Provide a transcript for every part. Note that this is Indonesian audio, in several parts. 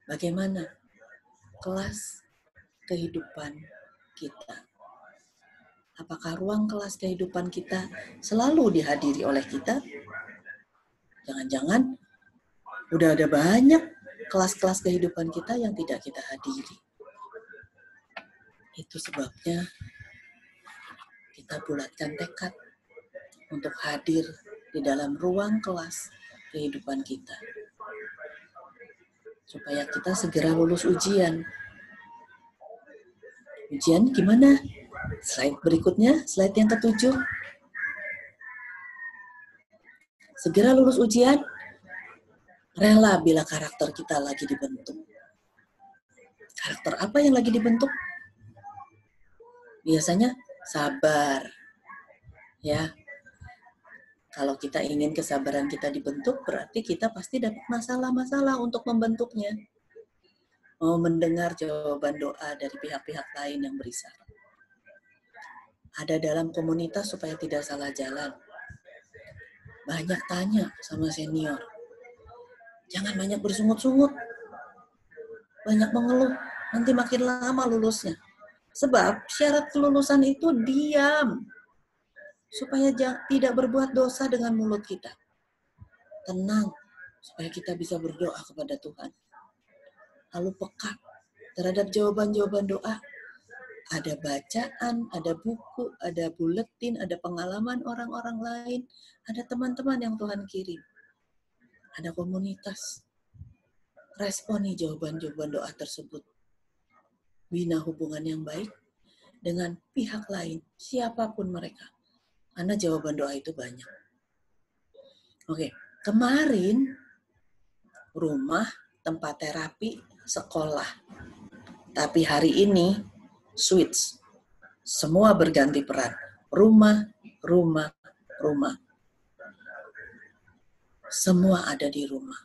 Bagaimana kelas kehidupan kita? Apakah ruang kelas kehidupan kita selalu dihadiri oleh kita? Jangan-jangan udah ada banyak kelas-kelas kehidupan kita yang tidak kita hadiri. Itu sebabnya kita bulatkan tekad untuk hadir di dalam ruang kelas kehidupan kita. Supaya kita segera lulus ujian. Ujian gimana? Slide berikutnya, slide yang ke-7. Segera lulus ujian, rela bila karakter kita lagi dibentuk. Karakter apa yang lagi dibentuk? Biasanya sabar. Ya. Kalau kita ingin kesabaran kita dibentuk, berarti kita pasti dapat masalah-masalah untuk membentuknya. Mau mendengar jawaban doa dari pihak-pihak lain yang berisyarat. Ada dalam komunitas supaya tidak salah jalan. Banyak tanya sama senior. Jangan banyak bersungut-sungut. Banyak mengeluh. Nanti makin lama lulusnya. Sebab syarat kelulusan itu diam. Supaya tidak berbuat dosa dengan mulut kita. Tenang. Supaya kita bisa berdoa kepada Tuhan. Lalu peka terhadap jawaban-jawaban doa. Ada bacaan, ada buku, ada buletin, ada pengalaman orang-orang lain, ada teman-teman yang Tuhan kirim, ada komunitas. Responi jawaban-jawaban doa tersebut. Bina hubungan yang baik dengan pihak lain, siapapun mereka. Karena jawaban doa itu banyak. Oke, kemarin rumah, tempat terapi, sekolah. Tapi hari ini switch. Semua berganti peran. Rumah, rumah, rumah. Semua ada di rumah.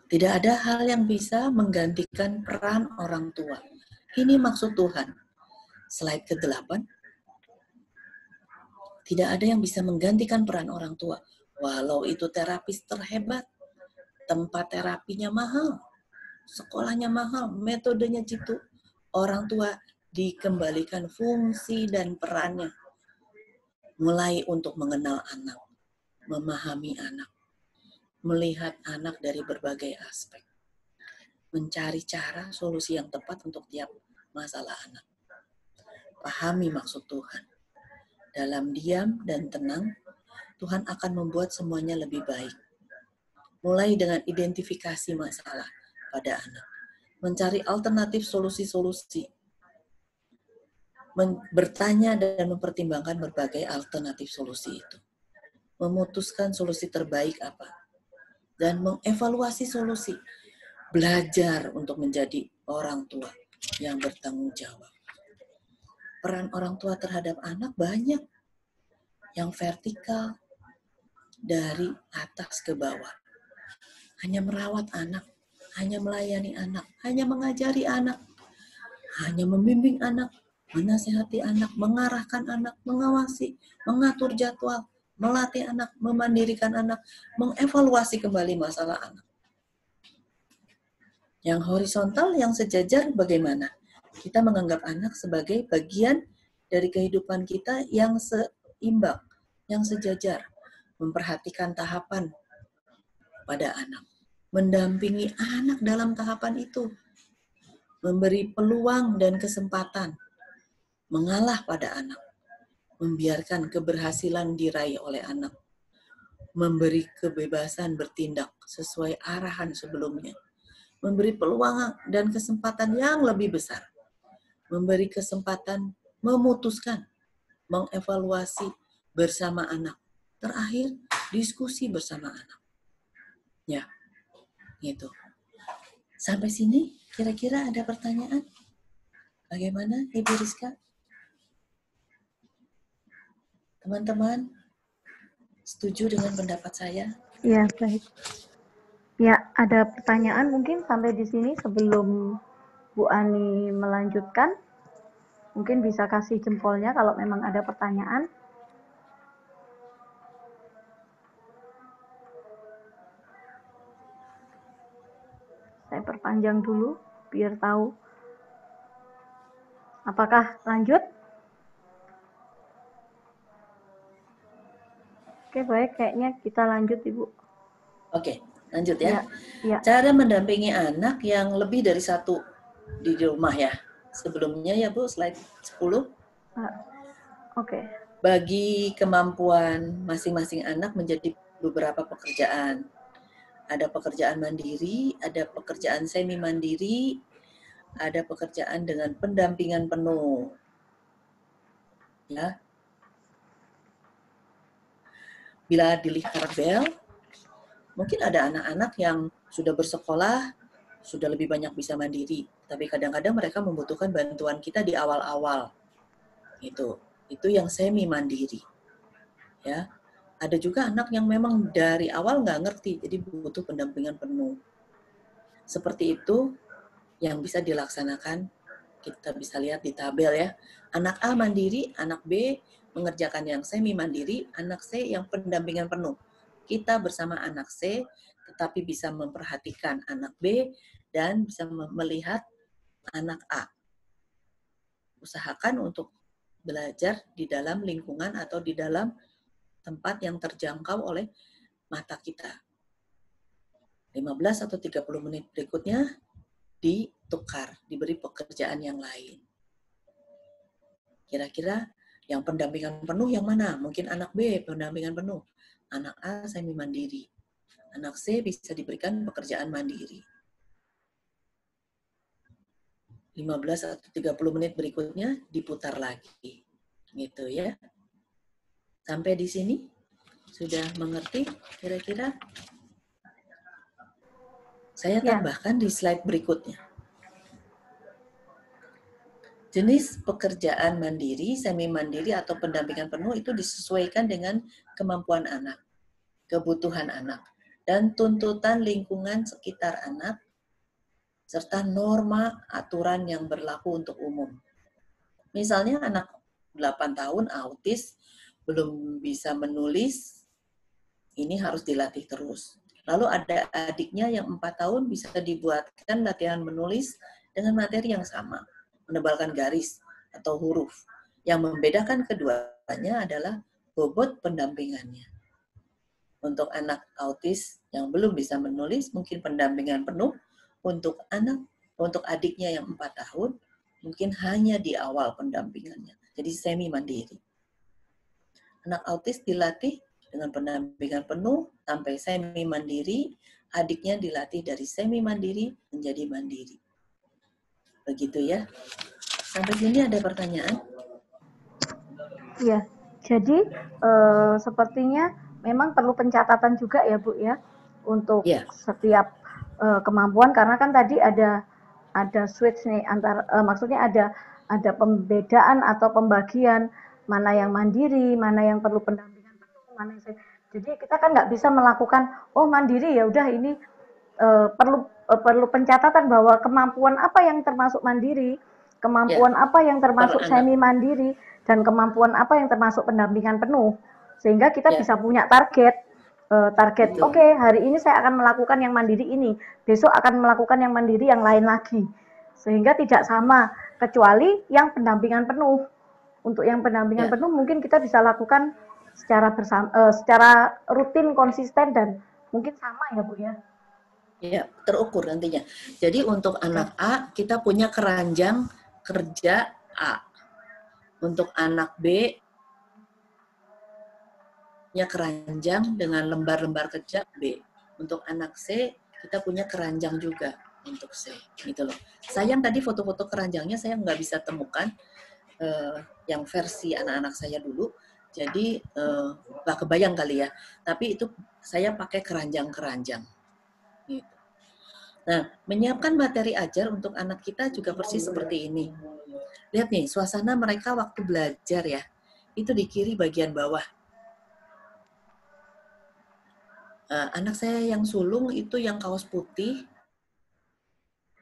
Tidak ada hal yang bisa menggantikan peran orang tua. Ini maksud Tuhan. Slide ke-8. Tidak ada yang bisa menggantikan peran orang tua. Walau itu terapis terhebat. Tempat terapinya mahal. Sekolahnya mahal, metodenya jitu. Orang tua dikembalikan fungsi dan perannya. Mulai untuk mengenal anak, memahami anak, melihat anak dari berbagai aspek. Mencari cara solusi yang tepat untuk tiap masalah anak. Pahami maksud Tuhan. Dalam diam dan tenang, Tuhan akan membuat semuanya lebih baik. Mulai dengan identifikasi masalah pada anak. Mencari alternatif solusi-solusi. Bertanya dan mempertimbangkan berbagai alternatif solusi itu. Memutuskan solusi terbaik apa. Dan mengevaluasi solusi. Belajar untuk menjadi orang tua yang bertanggung jawab. Peran orang tua terhadap anak banyak. Yang vertikal dari atas ke bawah. Hanya merawat anak. Hanya melayani anak, hanya mengajari anak, hanya membimbing anak, menasihati anak, mengarahkan anak, mengawasi, mengatur jadwal, melatih anak, memandirikan anak, mengevaluasi kembali masalah anak. Yang horizontal, yang sejajar bagaimana? Kita menganggap anak sebagai bagian dari kehidupan kita yang seimbang, yang sejajar, memperhatikan tahapan pada anak. Mendampingi anak dalam tahapan itu, memberi peluang dan kesempatan, mengalah pada anak, membiarkan keberhasilan diraih oleh anak, memberi kebebasan bertindak sesuai arahan sebelumnya, memberi peluang dan kesempatan yang lebih besar, memberi kesempatan memutuskan, mengevaluasi bersama anak, terakhir diskusi bersama anak. Ya. Gitu. Sampai sini kira-kira ada pertanyaan? Bagaimana Ibu Rizka? Teman-teman setuju dengan pendapat saya? Ya, baik. Ya, ada pertanyaan mungkin sampai di sini sebelum Bu Ani melanjutkan. Mungkin bisa kasih jempolnya kalau memang ada pertanyaan. Saya perpanjang dulu biar tahu. Apakah lanjut? Oke, baik. Kayaknya kita lanjut, Ibu. Oke, lanjut ya. Ya. Cara mendampingi anak yang lebih dari satu di rumah ya. Sebelumnya ya Bu, slide 10. Oke. Bagi kemampuan masing-masing anak menjadi beberapa pekerjaan. Ada pekerjaan mandiri, ada pekerjaan semi mandiri, ada pekerjaan dengan pendampingan penuh. Ya. Bila dilihat tabel, mungkin ada anak-anak yang sudah bersekolah, sudah lebih banyak bisa mandiri, tapi kadang-kadang mereka membutuhkan bantuan kita di awal-awal. Itu yang semi mandiri. Ya. Ada juga anak yang memang dari awal nggak ngerti, jadi butuh pendampingan penuh. Seperti itu yang bisa dilaksanakan, kita bisa lihat di tabel ya. Anak A mandiri, anak B mengerjakan yang semi mandiri, anak C yang pendampingan penuh. Kita bersama anak C, tetapi bisa memperhatikan anak B dan bisa melihat anak A. Usahakan untuk belajar di dalam lingkungan atau di dalam tempat yang terjangkau oleh mata kita. 15 atau 30 menit berikutnya ditukar, diberi pekerjaan yang lain. Kira-kira yang pendampingan penuh yang mana? Mungkin anak B pendampingan penuh, anak A semi mandiri, anak C bisa diberikan pekerjaan mandiri. 15 atau 30 menit berikutnya diputar lagi. Gitu ya. Sampai di sini sudah mengerti kira-kira? Saya tambahkan di slide berikutnya. Jenis pekerjaan mandiri, semi mandiri atau pendampingan penuh itu disesuaikan dengan kemampuan anak, kebutuhan anak, dan tuntutan lingkungan sekitar anak, serta norma aturan yang berlaku untuk umum. Misalnya anak 8 tahun autis, belum bisa menulis, ini harus dilatih terus. Lalu ada adiknya yang 4 tahun bisa dibuatkan latihan menulis dengan materi yang sama, menebalkan garis atau huruf. Yang membedakan keduanya adalah bobot pendampingannya. Untuk anak autis yang belum bisa menulis, mungkin pendampingan penuh. Untuk adiknya yang 4 tahun, mungkin hanya di awal pendampingannya. Jadi semi mandiri. Anak autis dilatih dengan pendampingan penuh sampai semi mandiri, adiknya dilatih dari semi mandiri menjadi mandiri. Begitu ya. Sampai sini ada pertanyaan? Iya, jadi sepertinya memang perlu pencatatan juga ya Bu ya untuk setiap kemampuan, karena kan tadi ada switch nih antara maksudnya ada pembedaan atau pembagian mana yang mandiri, mana yang perlu pendampingan penuh, mana yang jadi kita kan nggak bisa melakukan mandiri ya udah ini perlu pencatatan bahwa kemampuan apa yang termasuk mandiri, kemampuan apa yang termasuk semi mandiri, dan kemampuan apa yang termasuk pendampingan penuh, sehingga kita bisa punya target. Oke, hari ini saya akan melakukan yang mandiri ini, besok akan melakukan yang mandiri yang lain lagi, sehingga tidak sama, kecuali yang pendampingan penuh. Untuk yang pendampingan penuh mungkin kita bisa lakukan secara rutin, konsisten, dan mungkin sama ya Bu ya. Ya, terukur nantinya. Jadi untuk anak A, kita punya keranjang kerja A. Untuk anak B, punya keranjang dengan lembar-lembar kerja B. Untuk anak C, kita punya keranjang juga untuk C. Gitu loh. Sayang tadi foto-foto keranjangnya saya nggak bisa temukan yang versi anak-anak saya dulu. Jadi nggak kebayang kali ya. Tapi itu saya pakai keranjang-keranjang. Gitu. Nah, menyiapkan materi ajar untuk anak kita juga persis seperti ini. Lihat nih, suasana mereka waktu belajar ya. Itu di kiri bagian bawah. Anak saya yang sulung itu yang kaos putih.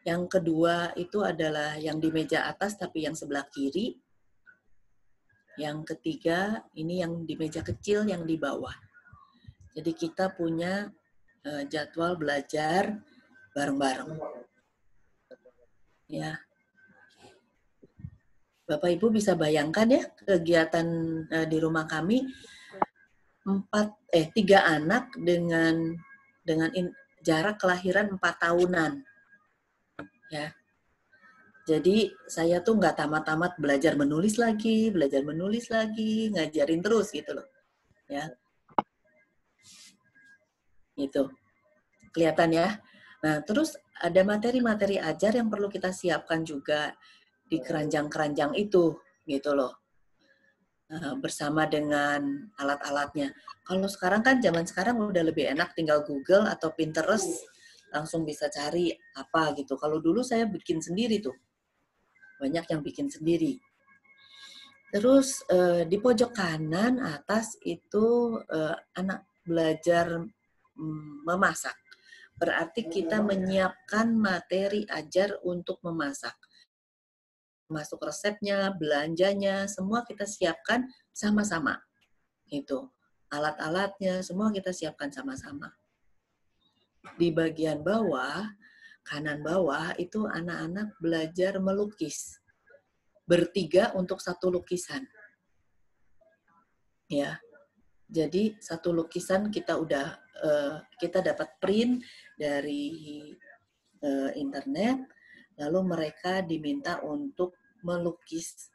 Yang kedua itu adalah yang di meja atas tapi yang sebelah kiri. Yang ketiga ini yang di meja kecil yang di bawah. Jadi kita punya jadwal belajar bareng-bareng. Ya, Bapak Ibu bisa bayangkan ya kegiatan di rumah kami 3 anak dengan jarak kelahiran 4 tahunan. Ya. Jadi saya tuh nggak tamat-tamat belajar menulis lagi, ngajarin terus gitu loh. Ya. Itu. Kelihatan ya. Nah, terus ada materi-materi ajar yang perlu kita siapkan juga di keranjang-keranjang itu, gitu loh. Bersama dengan alat-alatnya. Kalau sekarang kan zaman sekarang udah lebih enak, tinggal Google atau Pinterest langsung bisa cari apa gitu. Kalau dulu saya bikin sendiri tuh, banyak yang bikin sendiri. Terus di pojok kanan atas itu anak belajar memasak. Berarti kita menyiapkan materi ajar untuk memasak. Masuk resepnya, belanjanya, semua kita siapkan sama-sama. Itu alat-alatnya semua kita siapkan sama-sama. Di bagian bawah, kanan bawah itu anak-anak belajar melukis. Bertiga untuk satu lukisan. Ya. Jadi satu lukisan kita dapat print dari internet, lalu mereka diminta untuk melukis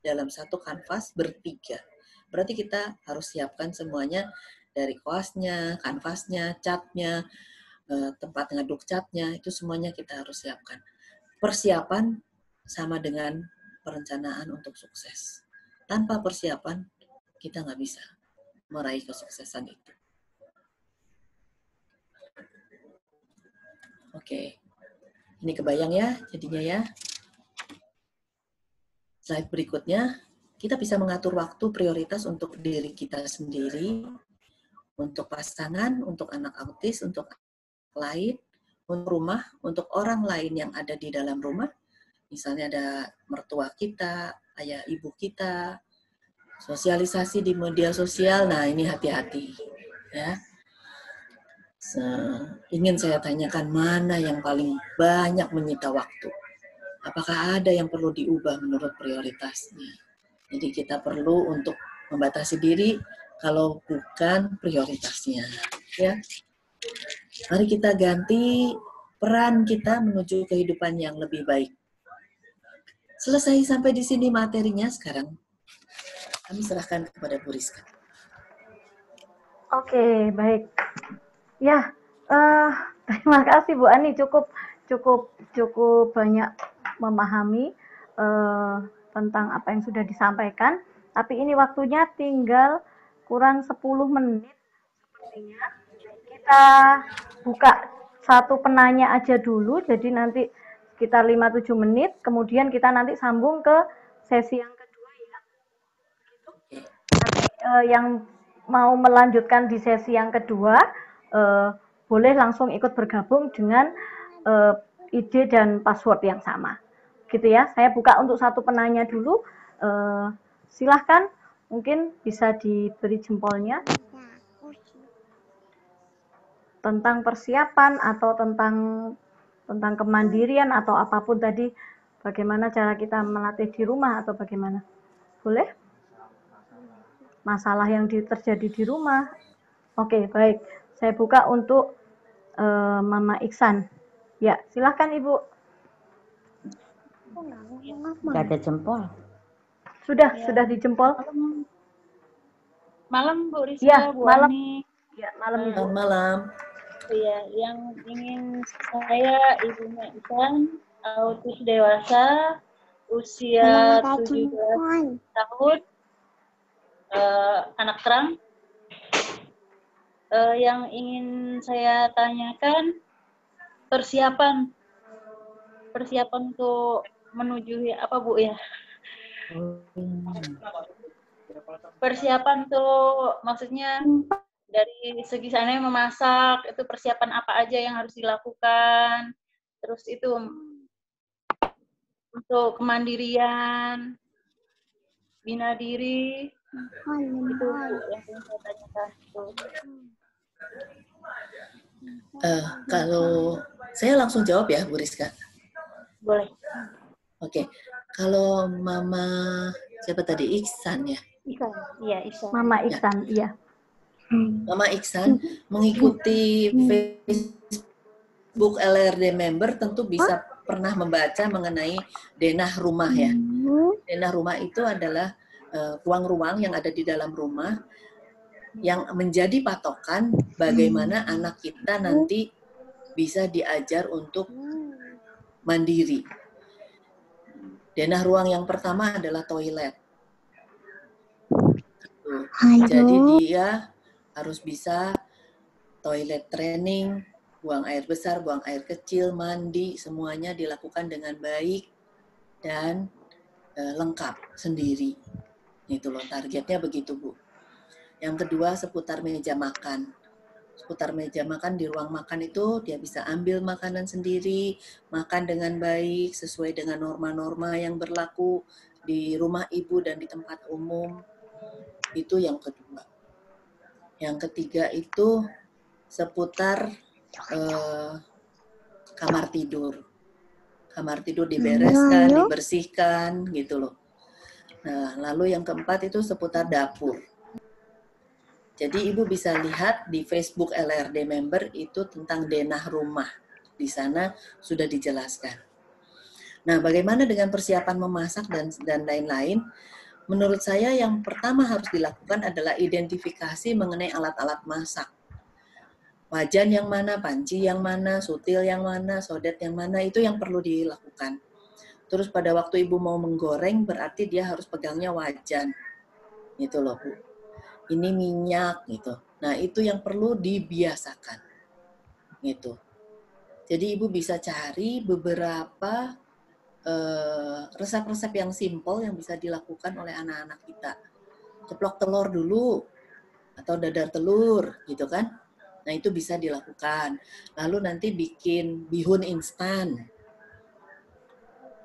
dalam satu kanvas bertiga. Berarti kita harus siapkan semuanya dari kuasnya, kanvasnya, catnya, tempat ngaduk catnya, itu semuanya kita harus siapkan. Persiapan sama dengan perencanaan untuk sukses. Tanpa persiapan, kita nggak bisa meraih kesuksesan itu. Oke, ini kebayang ya jadinya ya. Slide berikutnya, kita bisa mengatur waktu prioritas untuk diri kita sendiri, untuk pasangan, untuk anak autis, untuk lain, untuk rumah, untuk orang lain yang ada di dalam rumah. Misalnya ada mertua kita, ayah ibu kita, sosialisasi di media sosial, nah ini hati-hati. Ya. Ingin saya tanyakan mana yang paling banyak menyita waktu. Apakah ada yang perlu diubah menurut prioritasnya? Jadi kita perlu untuk membatasi diri kalau bukan prioritasnya. Ya. Mari kita ganti peran kita menuju kehidupan yang lebih baik. Selesai sampai di sini materinya, sekarang kami serahkan kepada Bu Rizka. Oke, baik. Ya, terima kasih Bu Ani, cukup banyak memahami tentang apa yang sudah disampaikan. Tapi ini waktunya tinggal kurang 10 menit sepertinya. Kita buka satu penanya aja dulu, jadi nanti sekitar 5-7 menit, kemudian kita nanti sambung ke sesi yang kedua ya. Nanti yang mau melanjutkan di sesi yang kedua, boleh langsung ikut bergabung dengan ide dan password yang sama. Gitu ya, saya buka untuk satu penanya dulu. Silahkan, mungkin bisa diberi jempolnya. Tentang persiapan atau tentang kemandirian atau apapun tadi, bagaimana cara kita melatih di rumah atau bagaimana? Boleh? Masalah yang terjadi di rumah. Oke, baik. Saya buka untuk Mama Iksan. Ya, silahkan Ibu. Gak ada jempol. Sudah dijempol. Malam Bu Rizka, Ya, Bu malam. Ani. Ya, malam Ibu. Malam. Iya, yang ingin saya Ibunya Iksan, autis dewasa, usia 17 tahun, anak terang. Yang ingin saya tanyakan, persiapan untuk menuju apa Bu ya? Persiapan tuh maksudnya dari segi sana memasak, itu persiapan apa aja yang harus dilakukan, terus itu untuk kemandirian, bina diri, itu yang ingin saya tanyakan. Kalau Saya langsung jawab ya, Bu Rizka. Boleh. Oke, kalau Mama siapa tadi, Iksan ya? Iksan, iya Iksan. Mama Iksan, iya. Mama Iksan mengikuti Facebook LRD member tentu bisa pernah membaca mengenai denah rumah ya. Denah rumah itu adalah ruang-ruang yang ada di dalam rumah yang menjadi patokan bagaimana anak kita nanti bisa diajar untuk mandiri. Denah ruang yang pertama adalah toilet. Jadi dia harus bisa toilet training, buang air besar, buang air kecil, mandi, semuanya dilakukan dengan baik dan lengkap sendiri. Itu loh, targetnya begitu, Bu. Yang kedua, seputar meja makan. Seputar meja makan, di ruang makan itu dia bisa ambil makanan sendiri, makan dengan baik, sesuai dengan norma-norma yang berlaku di rumah ibu dan di tempat umum. Itu yang kedua. Yang ketiga itu seputar kamar tidur. Kamar tidur dibereskan, dibersihkan, gitu loh. Nah, lalu yang keempat itu seputar dapur. Jadi Ibu bisa lihat di Facebook LRD member itu tentang denah rumah. Di sana sudah dijelaskan. Nah, bagaimana dengan persiapan memasak dan lain-lain? Menurut saya yang pertama harus dilakukan adalah identifikasi mengenai alat-alat masak. Wajan yang mana, panci yang mana, sutil yang mana, sodet yang mana, itu yang perlu dilakukan. Terus pada waktu Ibu mau menggoreng, berarti dia harus pegangnya wajan. Gitu loh, Bu. Ini minyak, gitu. Nah, itu yang perlu dibiasakan. Gitu. Jadi Ibu bisa cari beberapa resep-resep yang simple yang bisa dilakukan oleh anak-anak kita. Ceplok telur dulu, atau dadar telur, gitu kan. Nah, itu bisa dilakukan. Lalu nanti bikin bihun instan.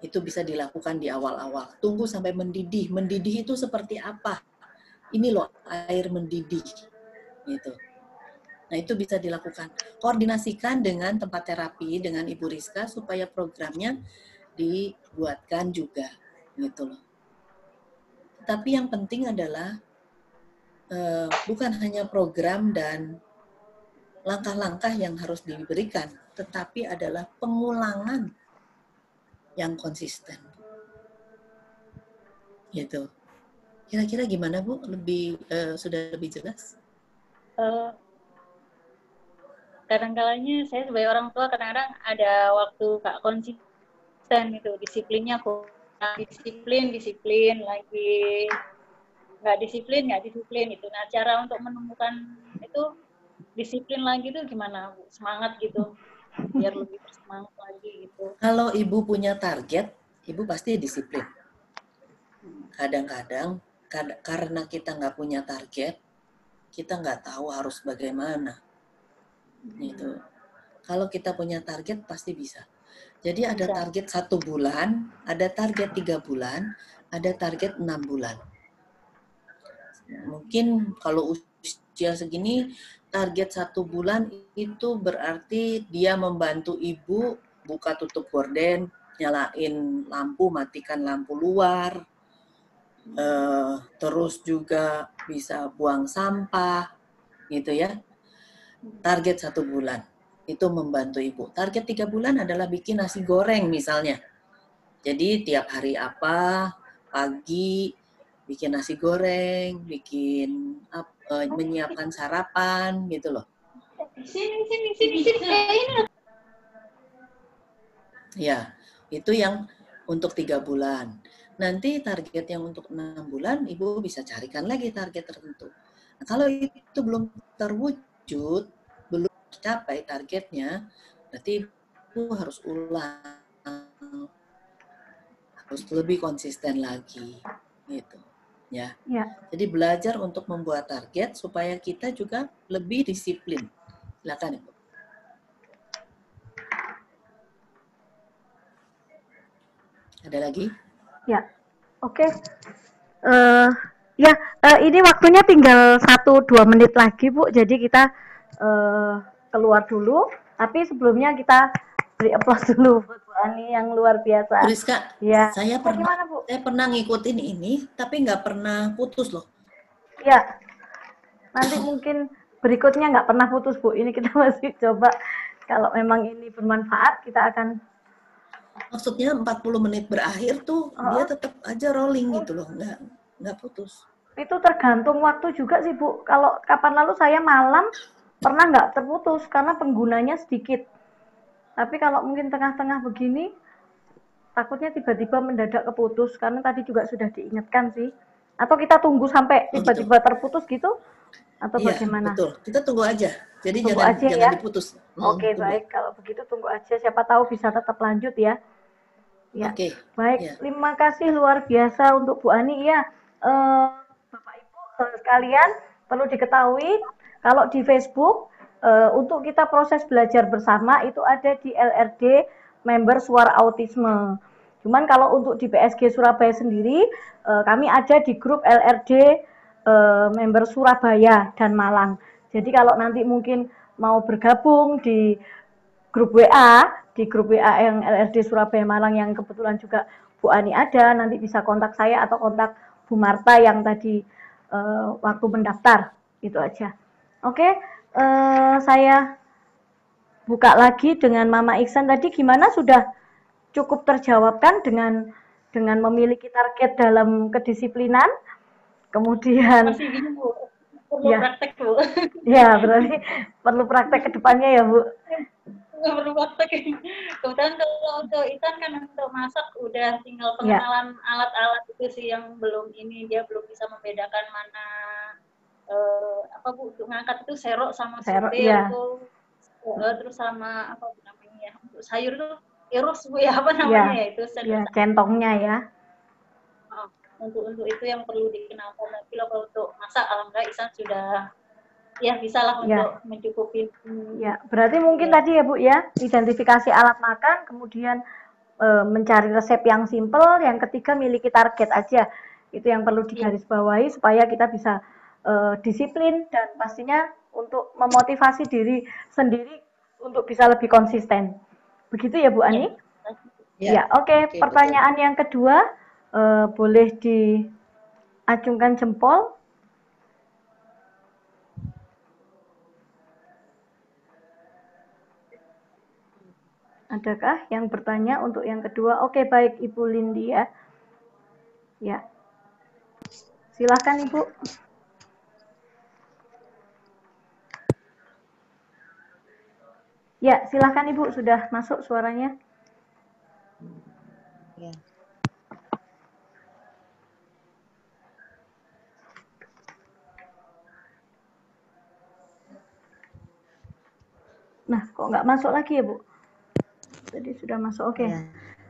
Itu bisa dilakukan di awal-awal. Tunggu sampai mendidih. Mendidih itu seperti apa? Ini loh air mendidih. Gitu. Nah, itu bisa dilakukan. Koordinasikan dengan tempat terapi, dengan Ibu Rizka, supaya programnya dibuatkan juga. Gitu loh. Tapi yang penting adalah bukan hanya program dan langkah-langkah yang harus diberikan, tetapi adalah pengulangan yang konsisten. Gitu. Kira-kira gimana, Bu? Sudah lebih jelas? Kadang-kalanya saya sebagai orang tua kadang-kadang ada waktu gak konsisten itu, disiplinnya kurang. Disiplin lagi, nggak disiplin itu. Nah, cara untuk menemukan itu disiplin lagi itu gimana, Bu? Semangat gitu, biar lebih bersemangat lagi gitu. Kalau Ibu punya target, Ibu pasti disiplin. Kadang-kadang karena kita nggak punya target, kita nggak tahu harus bagaimana. Gitu. Kalau kita punya target, pasti bisa. Jadi ada target 1 bulan, ada target 3 bulan, ada target 6 bulan. Mungkin kalau usia segini, target 1 bulan itu berarti dia membantu ibu buka tutup gorden, nyalain lampu, matikan lampu luar, terus juga bisa buang sampah, gitu ya. Target 1 bulan. Itu membantu ibu. Target 3 bulan adalah bikin nasi goreng misalnya. Jadi tiap hari apa, pagi bikin nasi goreng, bikin menyiapkan sarapan gitu loh. Sini. Ya, itu yang untuk 3 bulan. Nanti target yang untuk 6 bulan, Ibu bisa carikan lagi target tertentu. Nah, kalau itu belum terwujud, belum tercapai targetnya, berarti Ibu harus ulang, harus lebih konsisten lagi, gitu. Ya. Jadi belajar untuk membuat target supaya kita juga lebih disiplin. Silakan, Ibu. Ada lagi? Ya, oke. Ini waktunya tinggal 1-2 menit lagi, Bu. Jadi kita keluar dulu. Tapi sebelumnya kita beri aplaus dulu buat Bu Ani yang luar biasa. Bu Rizka, Ya. saya Gimana, Bu? pernah ngikutin ini, tapi nggak pernah putus loh. Ya, nanti mungkin berikutnya nggak pernah putus, Bu. Ini kita masih coba. Kalau memang ini bermanfaat, kita akan... Maksudnya 40 menit berakhir tuh, dia tetap aja rolling gitu loh, nggak putus. Itu tergantung waktu juga sih, Bu. Kalau kapan lalu saya malam, pernah nggak terputus, karena penggunanya sedikit. Tapi kalau mungkin tengah-tengah begini, takutnya tiba-tiba mendadak keputus, karena tadi juga sudah diingatkan sih. Atau kita tunggu sampai tiba-tiba terputus gitu? Atau Iya, bagaimana? betul. Kita tunggu aja. Jadi Tunggu jangan aja ya. diputus. Oke, Tunggu. baik. Kalau begitu tunggu aja. Siapa tahu bisa tetap lanjut ya. Ya, baik. Ya. Terima kasih luar biasa untuk Bu Ani. Ya, Bapak Ibu sekalian perlu diketahui kalau di Facebook untuk kita proses belajar bersama itu ada di LRD Member Suara Autisme. Cuman kalau untuk di PSG Surabaya sendiri, kami ada di grup LRD Member Surabaya dan Malang. Jadi kalau nanti mungkin mau bergabung di grup WA yang LRD Surabaya Malang yang kebetulan juga Bu Ani ada, nanti bisa kontak saya atau kontak Bu Marta yang tadi waktu mendaftar, itu aja. Oke, saya buka lagi dengan Mama Iksan tadi gimana, sudah cukup terjawabkan dengan memiliki target dalam kedisiplinan, kemudian masih bingung, Bu. Perlu praktek, Bu. Ya, berarti perlu praktek ke depannya ya, Bu. Nggak perlu praktek. Kebetulan kalau untuk Itan kan untuk masak udah tinggal pengenalan alat-alat itu sih yang belum ini, dia belum bisa membedakan mana apa Bu, untuk ngangkat itu serok sama sutir itu. Terus sama apa namanya ya, untuk sayur tuh irus Bu ya, apa namanya ya itu centongnya ya. Untuk itu yang perlu dikenalkan. Tapi kalau untuk masak alhamdulillah Isan sudah ya bisa lah untuk mencukupi. Ya, berarti mungkin tadi ya Bu ya, identifikasi alat makan, kemudian mencari resep yang simple, yang ketiga miliki target aja. Itu yang perlu digarisbawahi supaya kita bisa disiplin dan pastinya untuk memotivasi diri sendiri untuk bisa lebih konsisten. Begitu ya Bu Ani? Ya, oke. Pertanyaan yang kedua, boleh diacungkan jempol. Adakah yang bertanya untuk yang kedua? Oke, baik Ibu Lindi ya. Ya. Silakan Ibu. Ya, silakan Ibu, sudah masuk suaranya. Ya. Nah, kok nggak masuk lagi ya Bu? Tadi sudah masuk, oke.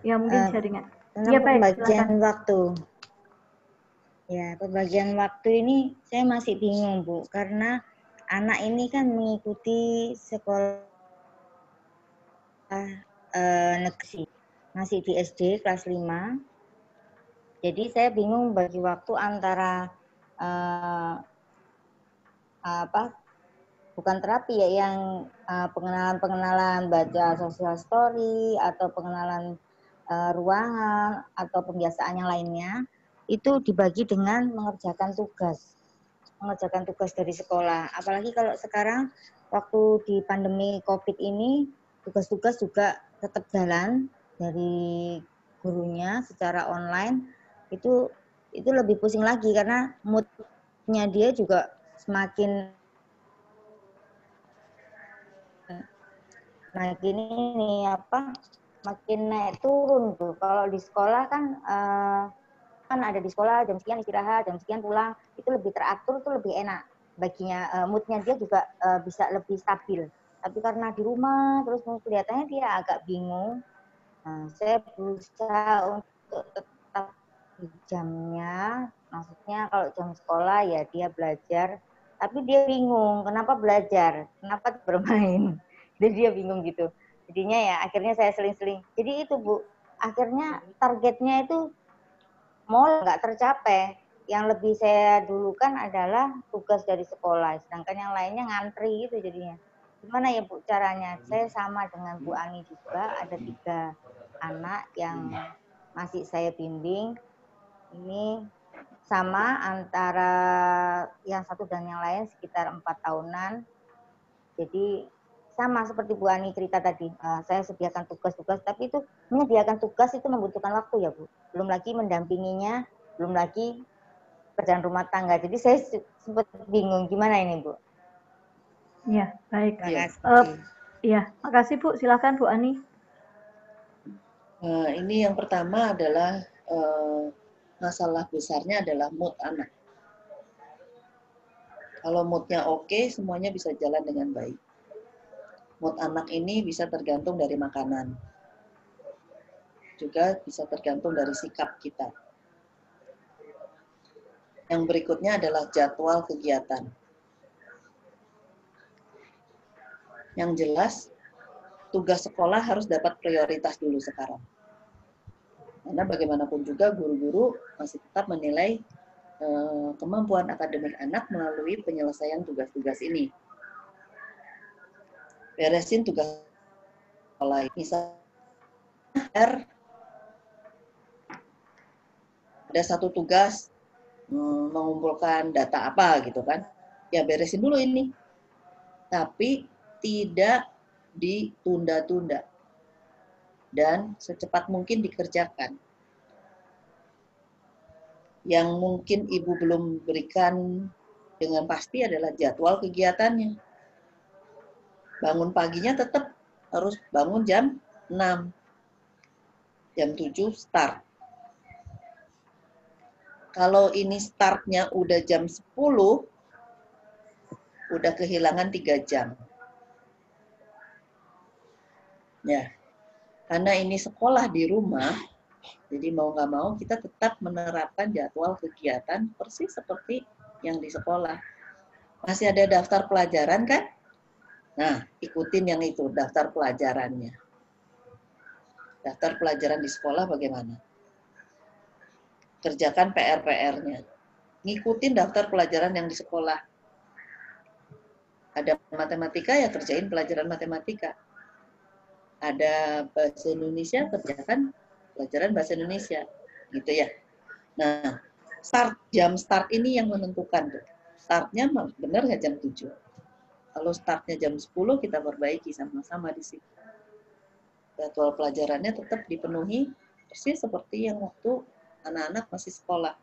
Ya, mungkin jaringan. Ya, baik, pembagian waktu. Ya, pembagian waktu ini saya masih bingung, Bu, karena anak ini kan mengikuti sekolah negeri, masih di SD kelas 5. Jadi saya bingung bagi waktu antara bukan terapi ya, yang pengenalan baca social story atau pengenalan ruangan atau pembiasaan yang lainnya, itu dibagi dengan mengerjakan tugas dari sekolah. Apalagi kalau sekarang waktu di pandemi COVID ini, tugas-tugas juga tetap jalan dari gurunya secara online. Itu lebih pusing lagi karena moodnya dia juga semakin makin naik turun tuh. Kalau di sekolah kan ada di sekolah jam sekian istirahat, jam sekian pulang, itu lebih teratur, itu lebih enak baginya, moodnya dia juga bisa lebih stabil. Tapi karena di rumah terus kelihatannya dia agak bingung. Nah, saya berusaha untuk tetap di jamnya, maksudnya kalau jam sekolah ya dia belajar, tapi dia bingung kenapa belajar, kenapa bermain. Jadi dia bingung gitu. Jadinya ya akhirnya saya seling-seling. Jadi itu Bu, akhirnya targetnya itu nggak tercapai. Yang lebih saya dulukan adalah tugas dari sekolah, sedangkan yang lainnya ngantri gitu jadinya. gimana ya Bu caranya? Saya sama dengan Bu Ani juga, ada 3 anak yang masih saya bimbing. Ini sama antara yang satu dan yang lain sekitar 4 tahunan. Jadi sama seperti Bu Ani cerita tadi, saya sediakan tugas-tugas, tapi itu menyediakan tugas itu membutuhkan waktu ya Bu. Belum lagi mendampinginya, belum lagi kerjaan rumah tangga. Jadi saya sempat bingung gimana ini Bu. Ya, baik. Terima kasih. Iya, makasih Bu. Silakan Bu Ani. Ini yang pertama adalah masalah besarnya adalah mood anak. Kalau moodnya oke, semuanya bisa jalan dengan baik. Mood anak ini bisa tergantung dari makanan. Juga bisa tergantung dari sikap kita. Yang berikutnya adalah jadwal kegiatan. Yang jelas, tugas sekolah harus dapat prioritas dulu sekarang. Karena bagaimanapun juga guru-guru masih tetap menilai kemampuan akademik anak melalui penyelesaian tugas-tugas ini. Beresin tugas sekolah. Misalnya ada satu tugas mengumpulkan data apa gitu kan. Ya beresin dulu ini. Tapi tidak ditunda-tunda. Dan secepat mungkin dikerjakan. Yang mungkin Ibu belum berikan dengan pasti adalah jadwal kegiatannya. Bangun paginya tetap harus bangun jam 6. Jam 7 start. Kalau ini startnya udah jam 10, udah kehilangan 3 jam. Ya, karena ini sekolah di rumah, jadi mau nggak mau kita tetap menerapkan jadwal kegiatan persis seperti yang di sekolah. Masih ada daftar pelajaran kan? Nah, ikutin yang itu, daftar pelajarannya. Daftar pelajaran di sekolah bagaimana? Kerjakan PR-PR-nya. Ngikutin daftar pelajaran yang di sekolah. Ada matematika, ya kerjain pelajaran matematika. Ada bahasa Indonesia, kerjakan pelajaran bahasa Indonesia. Gitu ya. Nah, jam start ini yang menentukan. Tuh. Startnya benar nggak jam 7? Kalau startnya jam 10, kita perbaiki sama-sama di situ. Jadwal pelajarannya tetap dipenuhi persis seperti yang waktu anak-anak masih sekolah.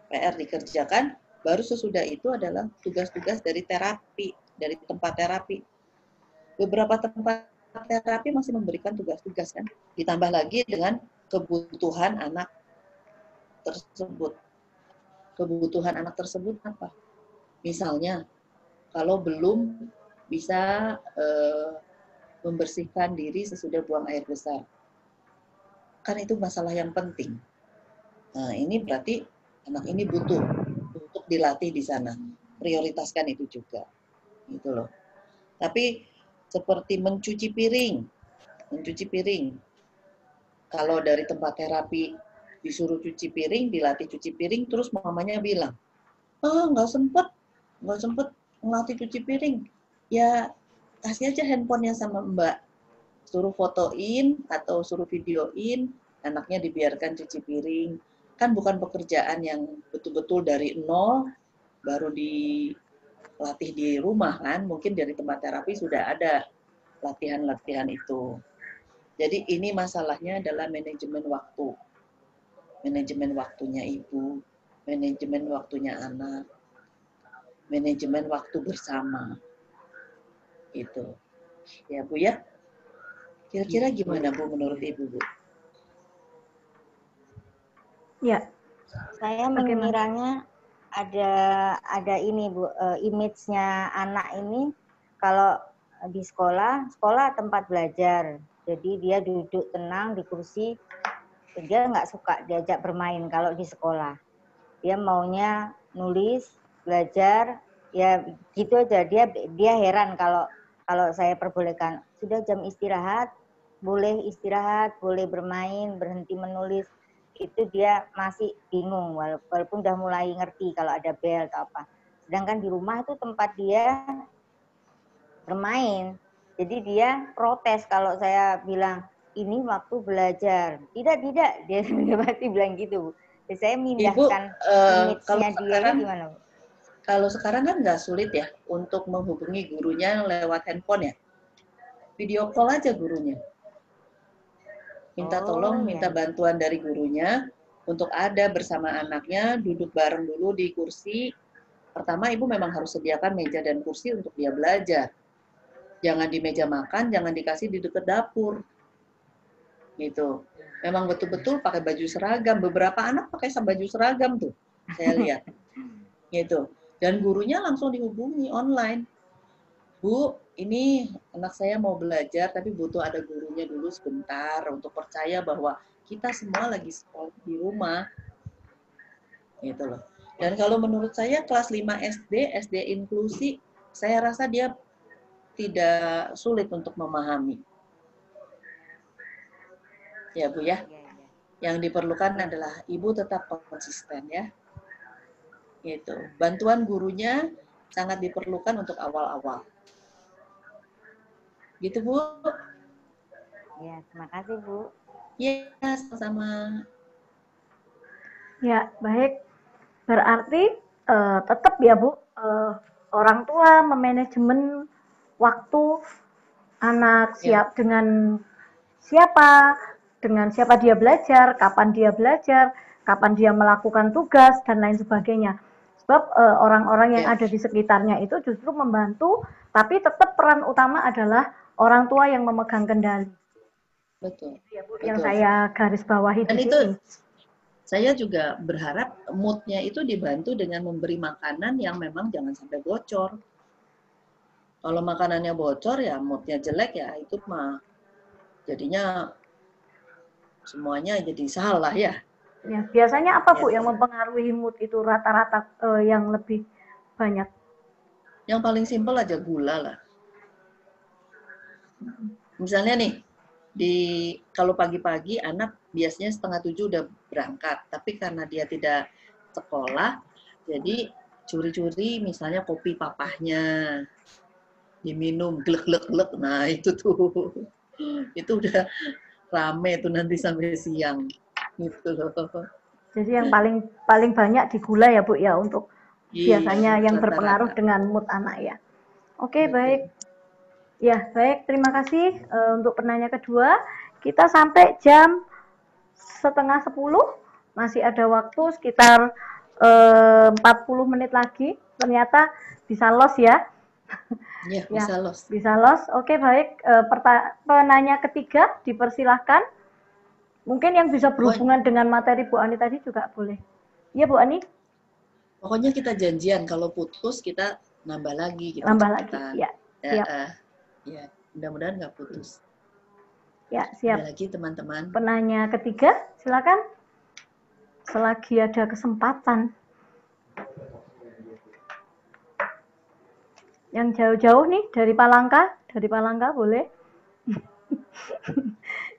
PR dikerjakan, baru sesudah itu adalah tugas-tugas dari terapi, dari tempat terapi. Beberapa tempat terapi masih memberikan tugas-tugas kan, ditambah lagi dengan kebutuhan anak tersebut. Kebutuhan anak tersebut apa? Misalnya, kalau belum bisa membersihkan diri sesudah buang air besar. Kan itu masalah yang penting. Nah, ini berarti anak ini butuh untuk dilatih di sana. Prioritaskan itu juga. Gitu loh. Tapi seperti mencuci piring. Kalau dari tempat terapi disuruh cuci piring, dilatih cuci piring, terus mamanya bilang, nggak sempet ngelatih cuci piring. Ya, kasih aja handphonenya sama Mbak. Suruh fotoin atau suruh videoin, anaknya dibiarkan cuci piring. Kan bukan pekerjaan yang betul-betul dari nol, baru dilatih di rumah kan. Mungkin dari tempat terapi sudah ada latihan-latihan itu. Jadi ini masalahnya adalah manajemen waktu. Manajemen waktunya ibu, manajemen waktunya anak, manajemen waktu bersama. Itu. Ya Bu ya. Kira-kira gimana Bu menurut Ibu Bu? Ya. Saya mengiranya ada ini Bu, image-nya anak ini kalau di sekolah tempat belajar. Jadi dia duduk tenang di kursi, dia nggak suka diajak bermain kalau di sekolah. Dia maunya nulis, belajar, ya gitu aja. Dia heran kalau saya perbolehkan sudah jam istirahat, boleh istirahat, boleh bermain, berhenti menulis. Itu dia masih bingung walaupun udah mulai ngerti kalau ada bel atau apa. Sedangkan di rumah itu tempat dia bermain. Jadi dia protes kalau saya bilang, ini waktu belajar. Tidak, dia pasti bilang gitu. Jadi saya mindahkan image-nya dia ini gimana, Bu? Kalau sekarang kan nggak sulit ya untuk menghubungi gurunya lewat handphone ya. Video call aja gurunya. Minta tolong, minta bantuan dari gurunya untuk ada bersama anaknya, duduk bareng dulu di kursi. Pertama, ibu memang harus sediakan meja dan kursi untuk dia belajar. Jangan di meja makan, jangan dikasih di dekat dapur. Gitu. Memang betul-betul pakai baju seragam. Beberapa anak pakai baju seragam tuh, saya lihat. Gitu. Dan gurunya langsung dihubungi online. Bu, ini anak saya mau belajar, tapi butuh ada gurunya dulu sebentar untuk percaya bahwa kita semua lagi sekolah di rumah. Gitu loh. Dan kalau menurut saya kelas 5 SD inklusi, saya rasa dia tidak sulit untuk memahami. Ya Bu ya. Yang diperlukan adalah ibu tetap konsisten ya. Gitu. Bantuan gurunya sangat diperlukan untuk awal-awal. Gitu Bu. Ya, terima kasih Bu. Ya, sama-sama. Ya, baik. Berarti tetap ya Bu, orang tua memanajemen waktu anak siap dengan siapa dia belajar, kapan dia melakukan tugas, dan lain sebagainya. Sebab orang-orang yang ada di sekitarnya itu justru membantu, tapi tetap peran utama adalah orang tua yang memegang kendali. Betul. Ya, Bu, yang saya garis bawahi di sini. Saya juga berharap mood-nya itu dibantu dengan memberi makanan yang memang jangan sampai bocor. Kalau makanannya bocor ya mood-nya jelek ya itu mah jadinya semuanya jadi salah ya. Ya, biasanya apa Bu yang mempengaruhi mood itu rata-rata yang lebih banyak? Yang paling simpel aja gula lah. Misalnya nih, kalau pagi-pagi anak biasanya 6:30 udah berangkat, tapi karena dia tidak sekolah, jadi curi-curi misalnya kopi papahnya diminum glek-glek-glek, nah itu tuh itu udah rame tuh nanti sampai siang gitu loh. Jadi yang paling banyak di gula ya Bu ya untuk biasanya yang berpengaruh dengan mood anak ya. Oke, baik. Ya, baik. Terima kasih untuk penanya kedua. Kita sampai jam 9:30. Masih ada waktu sekitar 40 menit lagi. Ternyata bisa los ya. Ya, bisa los. Bisa los. Oke, baik. Penanya ketiga, dipersilahkan. Mungkin yang bisa berhubungan dengan materi Bu Ani tadi juga boleh. Iya, Bu Ani? Pokoknya kita janjian kalau putus kita nambah lagi gitu. Nambah lagi, ya. Siap. Ya, mudah-mudahan nggak putus. Ya, siap. Ada lagi teman-teman. Penanya ketiga, silakan. Selagi ada kesempatan. Yang jauh-jauh nih dari Palangka boleh.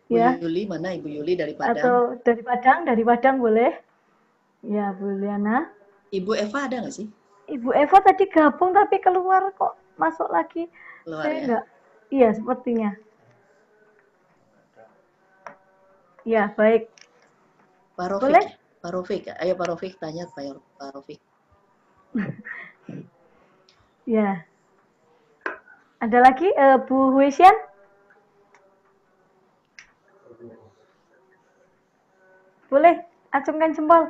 Ya. Bu Yuli mana Ibu Yuli dari Padang? Atau dari Padang boleh. Ya, Bu Liana. Ibu Eva ada nggak sih? Ibu Eva tadi gabung tapi keluar kok masuk lagi. Keluar saya ya? Enggak. Iya, sepertinya. Ya, baik. Pak Rofik. Boleh? Pak Rofik, ayo Pak Rofik tanya Pak Rofik. Ya. Ada lagi Bu Huisian? Boleh, acungkan jempol.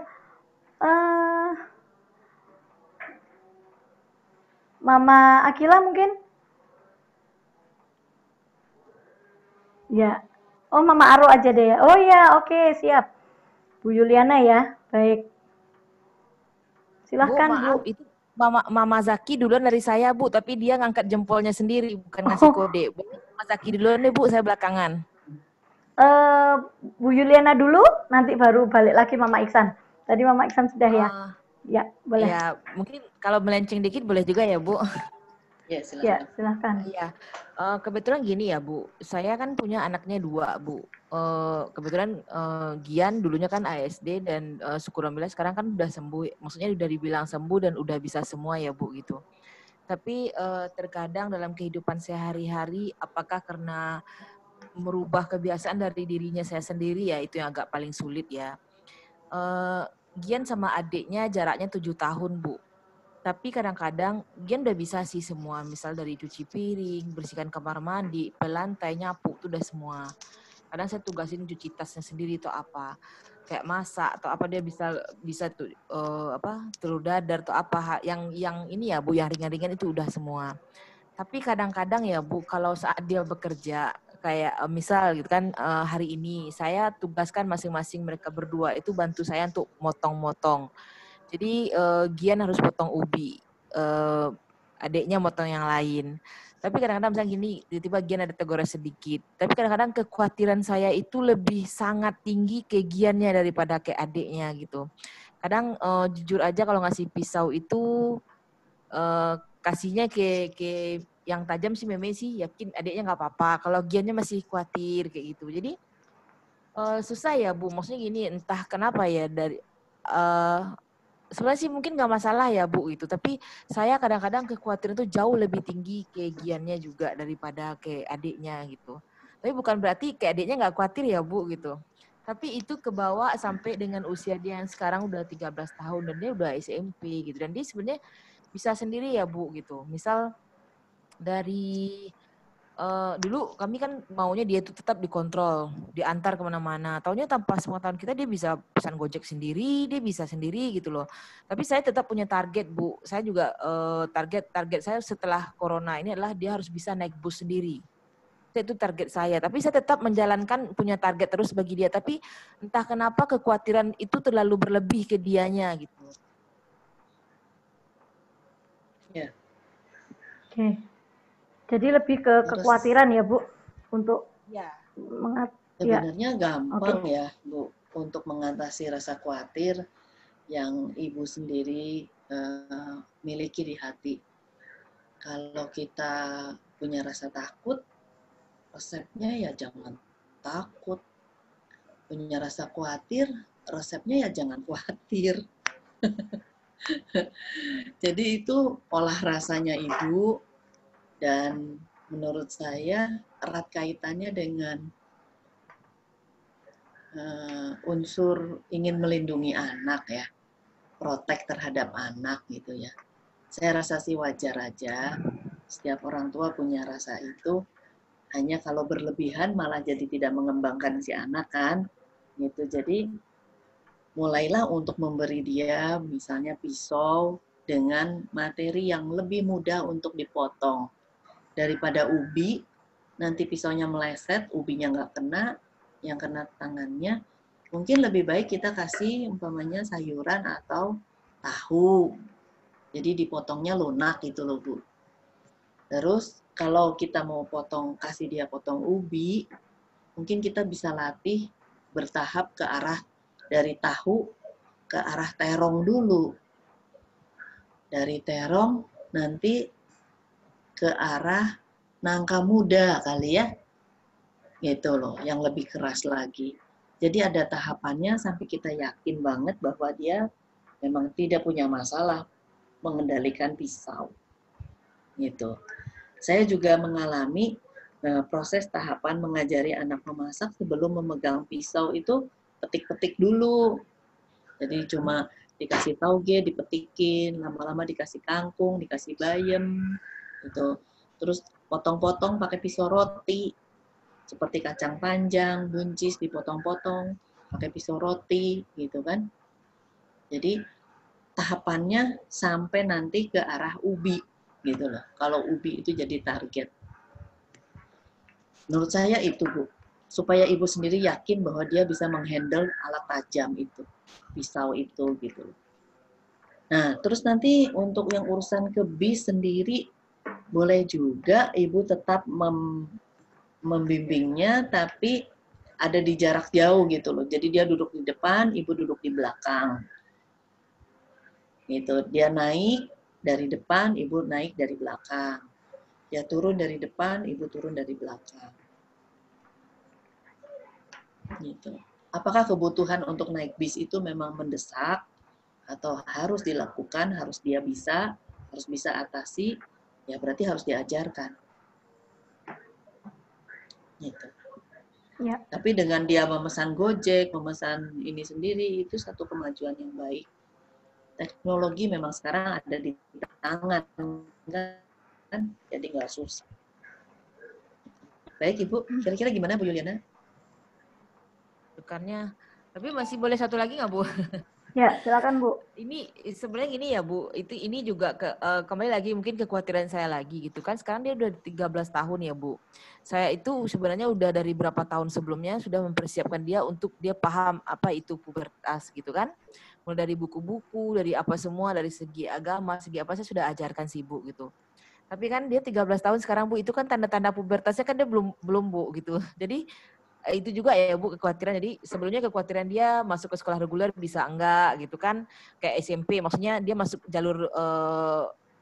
Mama Akila mungkin? Ya. Oh, Mama Aro aja deh ya. Oh ya, oke, siap. Bu Yuliana ya, baik. Silahkan Bu. Maaf, itu Mama Zaki duluan dari saya Bu, tapi dia ngangkat jempolnya sendiri, bukan ngasih kode. Mama Zaki duluan deh Bu, saya belakangan. Bu Yuliana dulu, nanti baru balik lagi Mama Iksan. Tadi Mama Iksan sudah ya. Ya, boleh. Ya, mungkin kalau melenceng dikit boleh juga ya Bu. Ya, silakan. Ya, silakan. Iya, kebetulan gini ya Bu, saya kan punya anaknya 2 Bu. Kebetulan Gian dulunya kan ASD dan syukur alhamdulillah sekarang kan udah sembuh. Maksudnya udah dibilang sembuh dan udah bisa semua ya Bu gitu. Tapi terkadang dalam kehidupan sehari-hari, apakah karena merubah kebiasaan dari dirinya saya sendiri ya, itu yang agak paling sulit ya. Gian sama adiknya jaraknya 7 tahun, Bu. Tapi kadang-kadang Gian udah bisa sih semua, misal dari cuci piring, bersihkan kamar mandi, pelantai, nyapu, itu udah semua. Kadang saya tugasin cuci tasnya sendiri atau apa, kayak masak atau apa, dia bisa tuh telur dadar atau apa yang ini ya Bu, yang ringan-ringan itu udah semua. Tapi kadang-kadang ya Bu, kalau saat dia bekerja kayak misal gitu kan, hari ini saya tugaskan masing-masing mereka berdua itu bantu saya untuk motong-motong. Jadi Gian harus potong ubi, adiknya motong yang lain. Tapi kadang-kadang misalnya gini, tiba-tiba Gian ada teguran sedikit. Tapi kadang-kadang kekhawatiran saya itu lebih sangat tinggi ke Giannya daripada ke adiknya gitu. Kadang jujur aja kalau ngasih pisau itu kasihnya ke yang tajam sih Meme sih yakin adiknya nggak apa-apa. Kalau Giannya masih khawatir kayak gitu. Jadi susah ya Bu. Maksudnya gini, entah kenapa ya dari sebenarnya sih mungkin nggak masalah ya Bu itu, tapi saya kadang-kadang kekhawatiran itu jauh lebih tinggi ke Giannya juga daripada ke adiknya gitu. Tapi bukan berarti ke adiknya nggak khawatir ya Bu gitu. Tapi itu kebawa sampai dengan usia dia yang sekarang udah 13 tahun dan dia udah SMP gitu. Dan dia sebenarnya bisa sendiri ya Bu gitu. Misal dari dulu kami kan maunya dia itu tetap dikontrol, diantar kemana-mana. Taunya tanpa sepengetahuan kita dia bisa pesan Gojek sendiri, dia bisa sendiri gitu loh. Tapi saya tetap punya target Bu. Saya juga target saya setelah corona ini adalah dia harus bisa naik bus sendiri. Itu target saya. Tapi saya tetap menjalankan punya target terus bagi dia. Tapi entah kenapa kekhawatiran itu terlalu berlebih ke dianya gitu. Ya. Oke. Jadi lebih ke kekhawatiran ya Bu untuk ya. Sebenarnya gampang ya Bu untuk mengatasi rasa khawatir yang Ibu sendiri miliki di hati. Kalau kita punya rasa takut, resepnya ya jangan takut. Punya rasa khawatir, resepnya ya jangan khawatir. Jadi itu olah rasanya Ibu, dan menurut saya erat kaitannya dengan unsur ingin melindungi anak ya, protek terhadap anak gitu ya. Saya rasa sih wajar aja, setiap orang tua punya rasa itu, hanya kalau berlebihan malah jadi tidak mengembangkan si anak kan, gitu. Jadi mulailah untuk memberi dia misalnya pisau dengan materi yang lebih mudah untuk dipotong. Daripada ubi, nanti pisaunya meleset, ubinya nggak kena, yang kena tangannya. Mungkin lebih baik kita kasih umpamanya sayuran atau tahu. Jadi dipotongnya lunak gitu loh Bu. Terus kalau kita mau kasih dia potong ubi, mungkin kita bisa latih bertahap ke arah dari tahu ke arah terong dulu. Dari terong nanti ke arah nangka muda kali ya, gitu loh, yang lebih keras lagi. Jadi ada tahapannya sampai kita yakin banget bahwa dia memang tidak punya masalah mengendalikan pisau, gitu. Saya juga mengalami proses tahapan mengajari anak memasak sebelum memegang pisau itu petik-petik dulu. Jadi cuma dikasih tauge, dipetikin, lama-lama dikasih kangkung, dikasih bayam, gitu. Terus potong-potong pakai pisau roti, seperti kacang panjang, buncis dipotong-potong pakai pisau roti, gitu kan. Jadi tahapannya sampai nanti ke arah ubi, gitu loh. Kalau ubi itu jadi target. Menurut saya itu Bu, supaya Ibu sendiri yakin bahwa dia bisa menghandle alat tajam itu, pisau itu, gitu. Nah, terus nanti untuk yang urusan ke bis sendiri, boleh juga Ibu tetap membimbingnya, tapi ada di jarak jauh gitu loh. Jadi dia duduk di depan, Ibu duduk di belakang. Gitu. Dia naik dari depan, Ibu naik dari belakang. Dia turun dari depan, Ibu turun dari belakang. Gitu. Apakah kebutuhan untuk naik bis itu memang mendesak atau harus dilakukan, harus dia bisa, harus bisa atasi? ya berarti harus diajarkan. Gitu. Ya. Tapi dengan dia memesan Gojek, memesan ini sendiri, itu satu kemajuan yang baik. Teknologi memang sekarang ada di tangan, kan? Jadi nggak susah. Baik Ibu, kira-kira gimana Bu Yuliana? Bukannya, tapi masih boleh satu lagi nggak Bu? Ya, silakan Bu. Ini sebenarnya gini ya Bu, ini juga kembali lagi mungkin kekhawatiran saya lagi gitu kan. Sekarang dia udah 13 tahun ya Bu. Saya itu sebenarnya udah dari berapa tahun sebelumnya sudah mempersiapkan dia untuk dia paham apa itu pubertas gitu kan. Mulai dari buku-buku, dari apa semua, dari segi agama, segi apa saya sudah ajarkan sih Bu gitu. Tapi kan dia 13 tahun sekarang Bu, itu kan tanda-tanda pubertasnya kan dia belum Bu gitu. Jadi itu juga ya Bu kekhawatiran. Jadi sebelumnya kekhawatiran dia masuk ke sekolah reguler bisa enggak gitu kan. Kayak SMP maksudnya dia masuk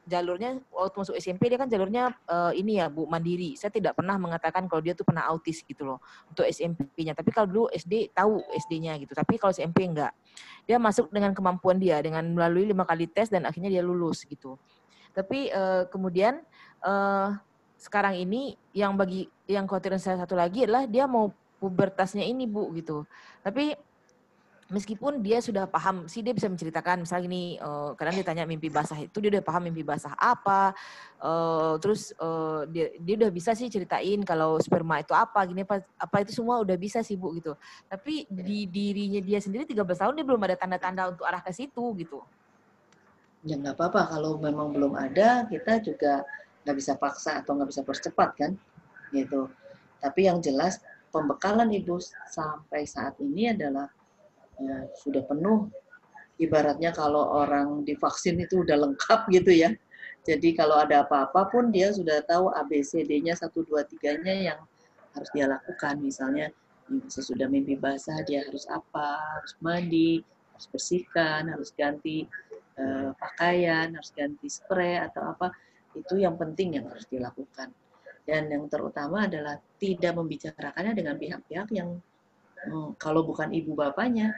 jalurnya waktu masuk SMP dia kan jalurnya ini ya Bu mandiri. Saya tidak pernah mengatakan kalau dia tuh pernah autis gitu loh untuk SMP-nya. Tapi kalau dulu SD tahu SD-nya gitu. Tapi kalau SMP enggak. Dia masuk dengan kemampuan dia dengan melalui 5 kali tes dan akhirnya dia lulus gitu. Tapi kemudian sekarang ini yang kekhawatiran saya satu lagi adalah dia mau pubertasnya ini Bu gitu. Tapi meskipun dia sudah paham sih dia bisa menceritakan misalnya gini kadang ditanya mimpi basah itu dia udah paham mimpi basah apa terus dia udah bisa sih ceritain kalau sperma itu apa gini apa itu semua udah bisa sih Bu gitu. Tapi di dirinya dia sendiri 13 tahun dia belum ada tanda-tanda untuk arah ke situ gitu. Ya nggak apa-apa, kalau memang belum ada, kita juga nggak bisa paksa atau nggak bisa percepat kan, gitu. Tapi yang jelas pembekalan Ibu sampai saat ini adalah ya, sudah penuh. Ibaratnya kalau orang divaksin itu udah lengkap gitu ya. Jadi kalau ada apa-apa pun dia sudah tahu ABCD-nya 1, 2, 3-nya yang harus dia lakukan. Misalnya sesudah mimpi basah dia harus apa, harus mandi, harus bersihkan, harus ganti pakaian, harus ganti spray atau apa, itu yang penting yang harus dilakukan. Dan yang terutama adalah tidak membicarakannya dengan pihak-pihak yang kalau bukan ibu bapaknya,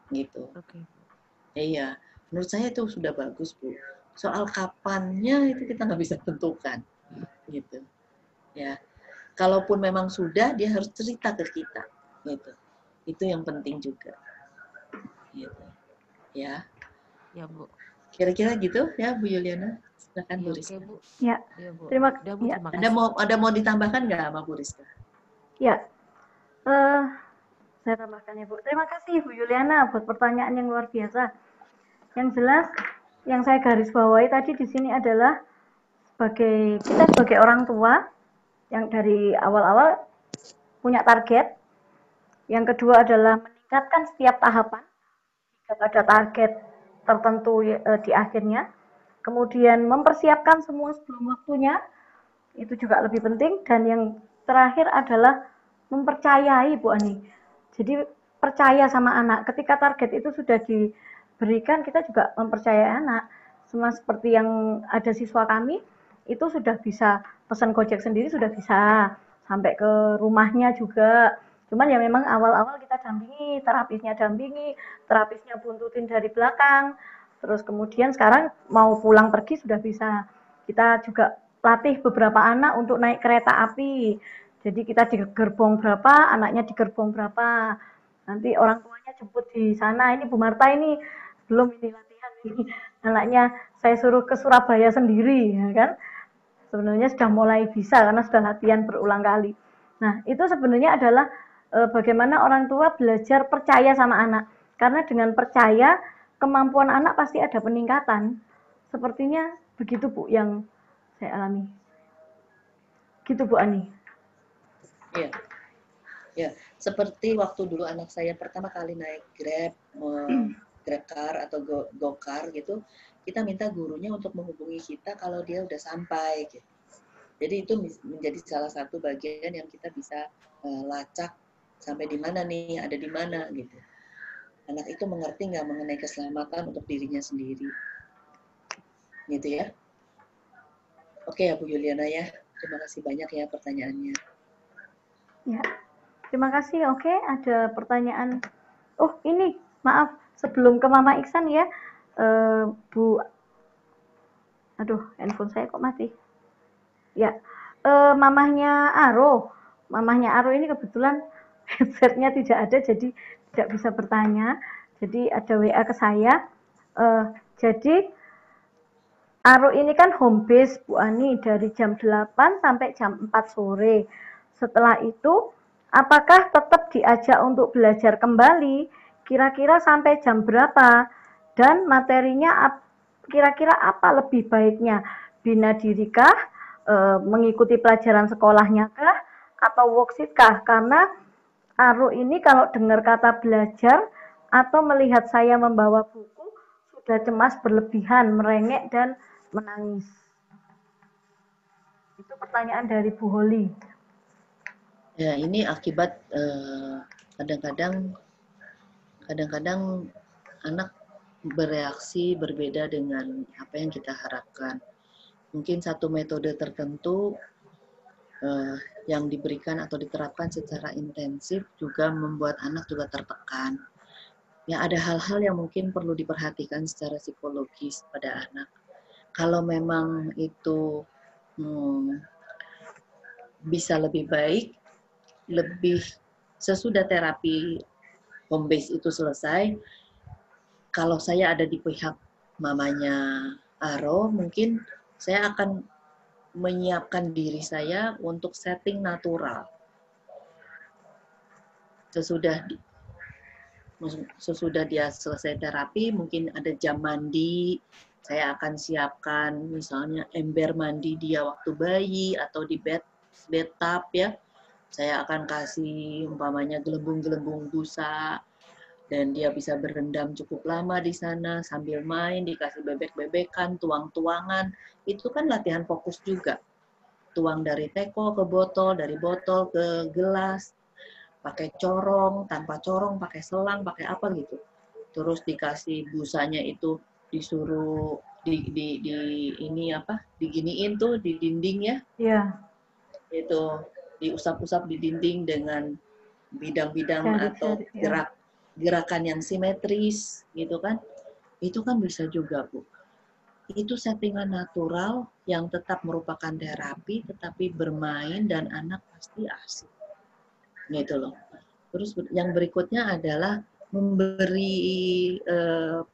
gitu. Okay. Iya, menurut saya itu sudah bagus Bu. Soal kapannya itu kita nggak bisa tentukan, gitu. Ya, kalaupun memang sudah, dia harus cerita ke kita, gitu. Itu yang penting juga, gitu. Ya. Ya Bu. Kira-kira gitu ya Bu Yuliana. Silakan Ya, Bu Rizka. okay, Bu. Ya. Ya, Bu. Terima kasih. Ada mau ditambahkan nggak sama Bu Rizka? Ya. Saya tambahkan ya Bu. Terima kasih Bu Yuliana buat pertanyaan yang luar biasa. Yang jelas yang saya garis bawahi tadi di sini adalah kita sebagai orang tua yang dari awal-awal punya target. Yang kedua adalah meningkatkan setiap tahapan kepada target tertentu di akhirnya. Kemudian mempersiapkan semua sebelum waktunya, itu juga lebih penting. Dan yang terakhir adalah mempercayai Bu Ani. Jadi percaya sama anak. Ketika target itu sudah diberikan, kita juga mempercayai anak. Sama seperti yang ada siswa kami, itu sudah bisa pesan Gojek sendiri, sudah bisa sampai ke rumahnya juga. Cuman ya memang awal-awal kita terapisnya buntutin dari belakang. Terus kemudian sekarang mau pulang pergi sudah bisa. Kita juga latih beberapa anak untuk naik kereta api. Jadi kita di gerbong berapa, anaknya di gerbong berapa. Nanti orang tuanya jemput di sana. Ini Bu Marta ini belum ini latihan ini. Anaknya saya suruh ke Surabaya sendiri, ya kan? Sebenarnya sudah mulai bisa karena sudah latihan berulang kali. Nah, itu sebenarnya adalah bagaimana orang tua belajar percaya sama anak. Karena dengan percaya, kemampuan anak pasti ada peningkatan. Sepertinya begitu Bu yang saya alami. Gitu Bu Ani. Iya. Ya, seperti waktu dulu anak saya pertama kali naik Grab, Grab car atau Go car gitu, kita minta gurunya untuk menghubungi kita kalau dia udah sampai gitu. Jadi itu menjadi salah satu bagian yang kita bisa lacak sampai di mana nih, ada di mana gitu. Anak itu mengerti nggak mengenai keselamatan untuk dirinya sendiri. Gitu ya. Oke ya Bu Yuliana ya. Terima kasih banyak ya pertanyaannya. Ya. Terima kasih. Oke, ada pertanyaan. Oh, ini maaf sebelum ke Mama Iksan ya, Bu. Aduh, handphone saya kok mati. Ya, mamahnya Aro ini kebetulan headsetnya tidak ada, jadi tidak bisa bertanya. Jadi ada WA ke saya. Jadi Aro ini kan home base Bu Ani dari jam 8 sampai jam 4 sore. Setelah itu, apakah tetap diajak untuk belajar kembali? Kira-kira sampai jam berapa? Dan materinya kira-kira apa lebih baiknya? Bina diri kah? Mengikuti pelajaran sekolahnya kah? Atau worksheet kah? Karena Aro ini kalau dengar kata belajar atau melihat saya membawa buku, sudah cemas berlebihan, merengek, dan menangis. Itu pertanyaan dari Bu Holi. Ya, ini akibat kadang-kadang anak bereaksi berbeda dengan apa yang kita harapkan. Mungkin satu metode tertentu yang diberikan atau diterapkan secara intensif juga membuat anak juga tertekan. Ya, ada hal-hal yang mungkin perlu diperhatikan secara psikologis pada anak. Kalau memang itu bisa lebih baik, lebih sesudah terapi home base itu selesai, kalau saya ada di pihak mamanya Aro, mungkin saya akan menyiapkan diri saya untuk setting natural. Sesudah dia selesai terapi, mungkin ada jam mandi, saya akan siapkan misalnya ember mandi dia waktu bayi atau di bathtub ya. Saya akan kasih umpamanya gelembung-gelembung busa dan dia bisa berendam cukup lama di sana sambil main, dikasih bebek-bebekan, tuang-tuangan. Itu kan latihan fokus juga. Tuang dari teko ke botol, dari botol ke gelas, pakai corong, tanpa corong, pakai selang, pakai apa gitu. Terus dikasih busanya itu disuruh diginiin tuh di dinding ya. Iya. Itu diusap-usap di dinding dengan bidang-bidang atau gerakan yang simetris gitu kan. Itu kan bisa juga, Bu. Itu settingan natural yang tetap merupakan terapi tetapi bermain dan anak pasti asik. Gitu loh. Terus yang berikutnya adalah memberi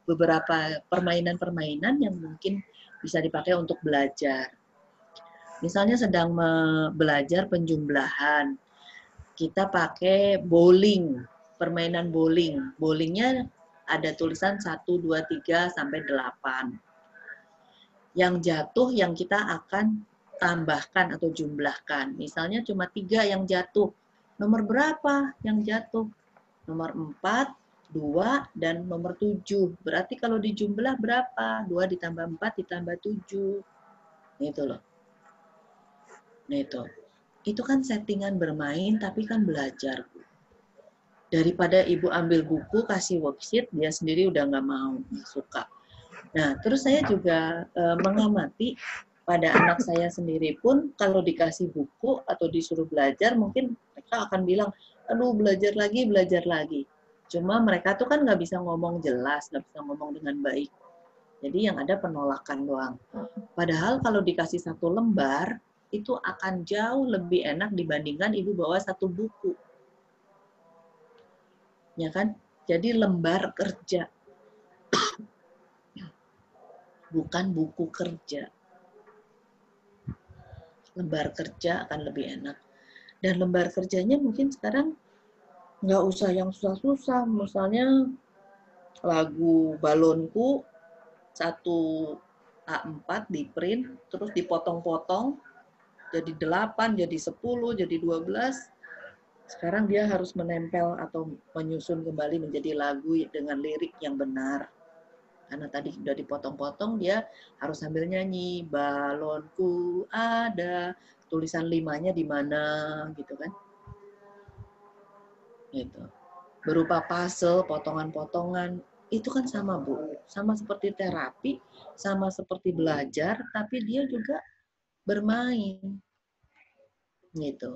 beberapa permainan-permainan yang mungkin bisa dipakai untuk belajar. Misalnya sedang belajar penjumlahan, kita pakai bowling, permainan bowling. Bowlingnya ada tulisan 1, 2, 3, sampai 8. Yang jatuh yang kita akan tambahkan atau jumlahkan. Misalnya cuma 3 yang jatuh. Nomor berapa yang jatuh? Nomor 4, 2, dan nomor 7. Berarti kalau dijumlah berapa? 2 ditambah 4 ditambah 7. Itu loh. Nah itu kan settingan bermain tapi kan belajar. Daripada ibu ambil buku, kasih worksheet, dia sendiri udah nggak mau, nggak suka. Nah, terus saya juga mengamati pada anak saya sendiri pun, kalau dikasih buku atau disuruh belajar, mungkin mereka akan bilang, aduh belajar lagi. Cuma mereka tuh kan nggak bisa ngomong jelas, nggak bisa ngomong dengan baik. Jadi yang ada penolakan doang. Padahal kalau dikasih 1 lembar, itu akan jauh lebih enak dibandingkan ibu bawa 1 buku. Ya kan? Jadi lembar kerja. Bukan buku kerja. Lembar kerja akan lebih enak. Dan lembar kerjanya mungkin sekarang nggak usah yang susah-susah. Misalnya lagu Balonku 1 A4 di print, terus dipotong-potong, jadi 8, jadi 10, jadi 12. Sekarang dia harus menempel atau menyusun kembali menjadi lagu dengan lirik yang benar. Karena tadi sudah dipotong-potong, dia harus sambil nyanyi, balonku ada, tulisan 5-nya di mana, gitu kan. Gitu. Berupa puzzle, potongan-potongan, itu kan sama, Bu. Sama seperti terapi, sama seperti belajar, tapi dia juga bermain. Gitu.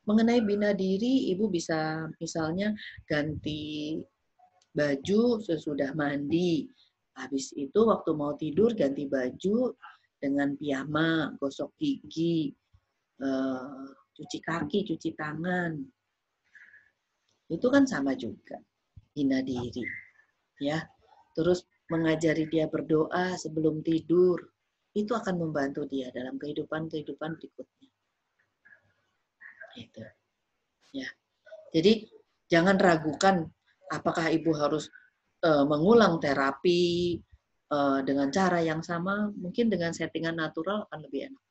Mengenai bina diri, Ibu bisa misalnya ganti baju sesudah mandi. Habis itu waktu mau tidur ganti baju dengan piyama, gosok gigi, cuci kaki, cuci tangan. Itu kan sama juga, hina diri. Ya. Terus mengajari dia berdoa sebelum tidur, itu akan membantu dia dalam kehidupan berikutnya. Gitu. Ya. Jadi jangan ragukan apakah ibu harus mengulang terapi dengan cara yang sama, mungkin dengan settingan natural akan lebih enak.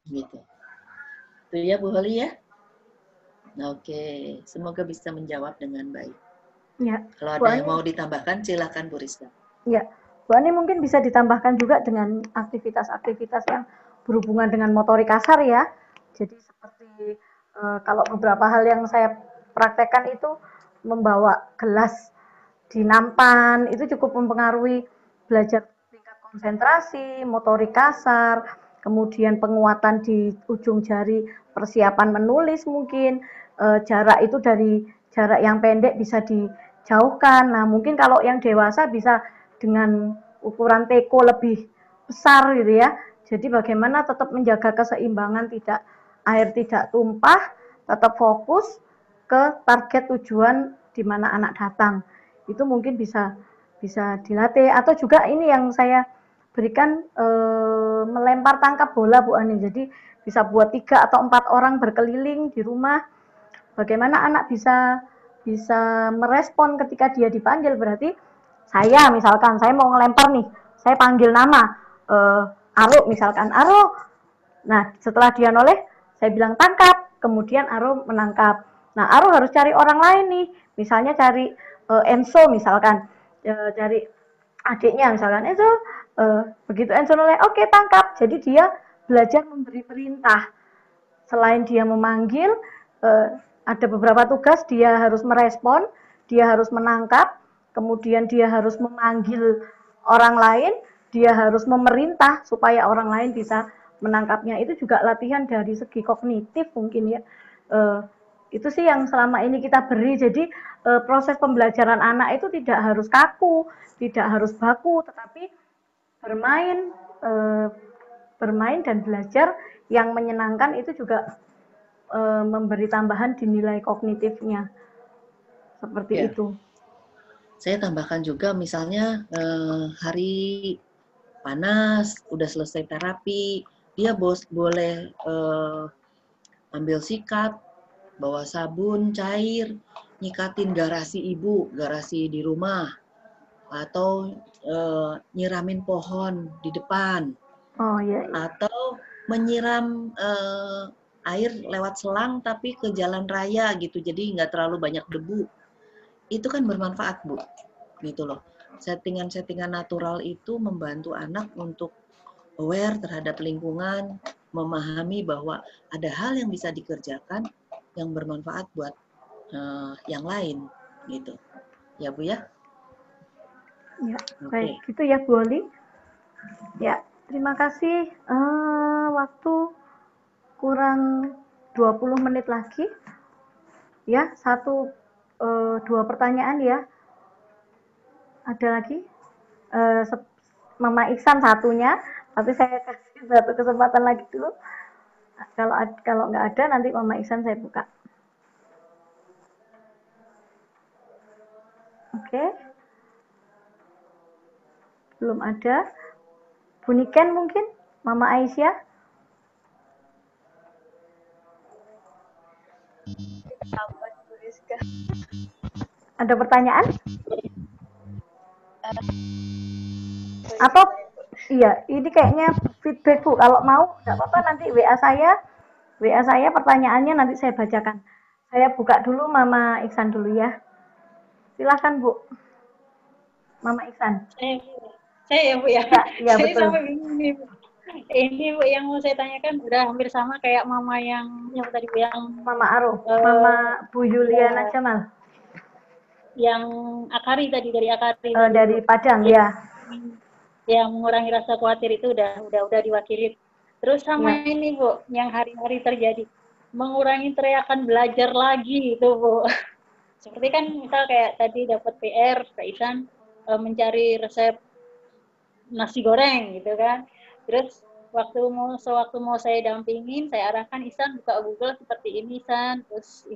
Gitu. Itu ya Bu Holi ya. Oke, semoga bisa menjawab dengan baik. Ya. Kalau ada yang mau ditambahkan, silakan Bu Rizka. Ya, Bu Ani mungkin bisa ditambahkan juga dengan aktivitas-aktivitas yang berhubungan dengan motorik kasar ya. Jadi seperti kalau beberapa hal yang saya praktekkan itu membawa gelas di nampan, itu cukup mempengaruhi belajar tingkat konsentrasi, motorik kasar, kemudian penguatan di ujung jari, persiapan menulis mungkin, jarak itu dari jarak yang pendek bisa dijauhkan. Nah, mungkin kalau yang dewasa bisa dengan ukuran teko lebih besar gitu ya. Jadi bagaimana tetap menjaga keseimbangan, air tidak tumpah, tetap fokus ke target tujuan di mana anak datang. Itu mungkin bisa dilatih. Atau juga ini yang saya berikan melempar tangkap bola Bu Ani. Jadi bisa buat 3 atau 4 orang berkeliling di rumah. Bagaimana anak bisa merespon ketika dia dipanggil, berarti saya misalkan saya mau ngelempar nih, saya panggil nama Aro misalkan, Aro. Nah, setelah dia noleh, saya bilang tangkap, kemudian Aro menangkap. Nah, Aro harus cari orang lain nih, misalnya cari Enzo misalkan, cari adiknya misalkan, Enzo, begitu Enzo noleh, oke tangkap. Jadi dia belajar memberi perintah. Selain dia memanggil, ada beberapa tugas dia harus merespon, dia harus menangkap, kemudian dia harus memanggil orang lain, dia harus memerintah supaya orang lain bisa menangkapnya. Itu juga latihan dari segi kognitif mungkin ya. Itu sih yang selama ini kita beri. Jadi proses pembelajaran anak itu tidak harus kaku, tidak harus baku, tetapi bermain dan belajar yang menyenangkan itu juga memberi tambahan di nilai kognitifnya. Seperti Ya. itu. Saya tambahkan juga misalnya hari panas, udah selesai terapi, dia boleh ambil sikat, bawa sabun cair, nyikatin garasi ibu, garasi di rumah, atau nyiramin pohon di depan. Oh iya. Atau menyiram air lewat selang tapi ke jalan raya gitu, jadi nggak terlalu banyak debu. Itu kan bermanfaat Bu, gitu loh. Settingan-settingan natural itu membantu anak untuk aware terhadap lingkungan, memahami bahwa ada hal yang bisa dikerjakan yang bermanfaat buat yang lain, gitu. Ya Bu ya? Ya, baik. Gitu ya Bu Oli. Ya, terima kasih. Waktu kurang 20 menit lagi. Ya, 2 pertanyaan ya. Ada lagi? Mama Iksan satunya, tapi saya kasih satu kesempatan lagi dulu. Kalau nggak ada, nanti Mama Iksan saya buka. Oke. Belum ada. Bu Niken mungkin? Mama Aisyah? Ada pertanyaan? Atau iya, ini kayaknya feedback Bu. Kalau mau nggak apa-apa nanti WA saya pertanyaannya nanti saya bacakan. Saya buka dulu Mama Iksan dulu ya. Silakan Bu. Mama Iksan. Saya ya Bu ya. Ya, saya betul. sampai bingung nih Bu. Ini Bu yang mau saya tanyakan udah hampir sama kayak Mama yang tadi Bu yang Mama Aro, Mama Bu Yuliana Jamal. Yang Akari tadi dari Akari. Dari Padang ya. Yang mengurangi rasa khawatir itu udah diwakili. Terus sama ini Bu, yang hari-hari terjadi mengurangi teriakan belajar lagi itu Bu. Seperti kan misal kayak tadi dapat PR Kak Isan mencari resep nasi goreng gitu kan. Terus sewaktu mau saya dampingin, saya arahkan, Ihsan buka Google seperti ini Ihsan, terus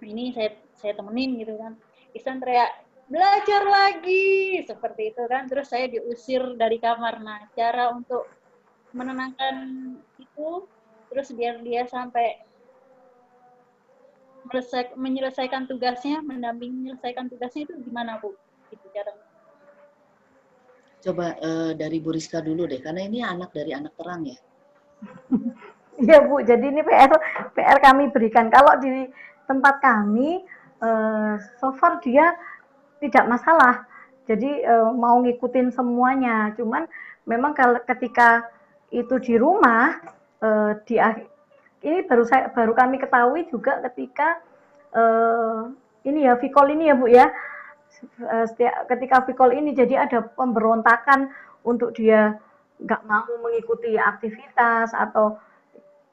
ini saya temenin gitu kan. Ihsan teriak, belajar lagi, seperti itu kan. Terus saya diusir dari kamar. Nah, cara untuk menenangkan itu, terus biar dia sampai menyelesaikan tugasnya, mendampingi menyelesaikan tugasnya itu gimana Bu? Itu caranya. Coba dari Bu Rizka dulu deh, karena ini anak dari anak terang ya. Iya Bu, jadi ini PR kami berikan. Kalau di tempat kami, so far dia tidak masalah. Jadi mau ngikutin semuanya. Cuman memang kalau ketika itu di rumah, ini baru kami ketahui juga ketika ini ya Vicol ini ya Bu ya. Ketika Vicol ini jadi ada pemberontakan untuk dia nggak mau mengikuti aktivitas atau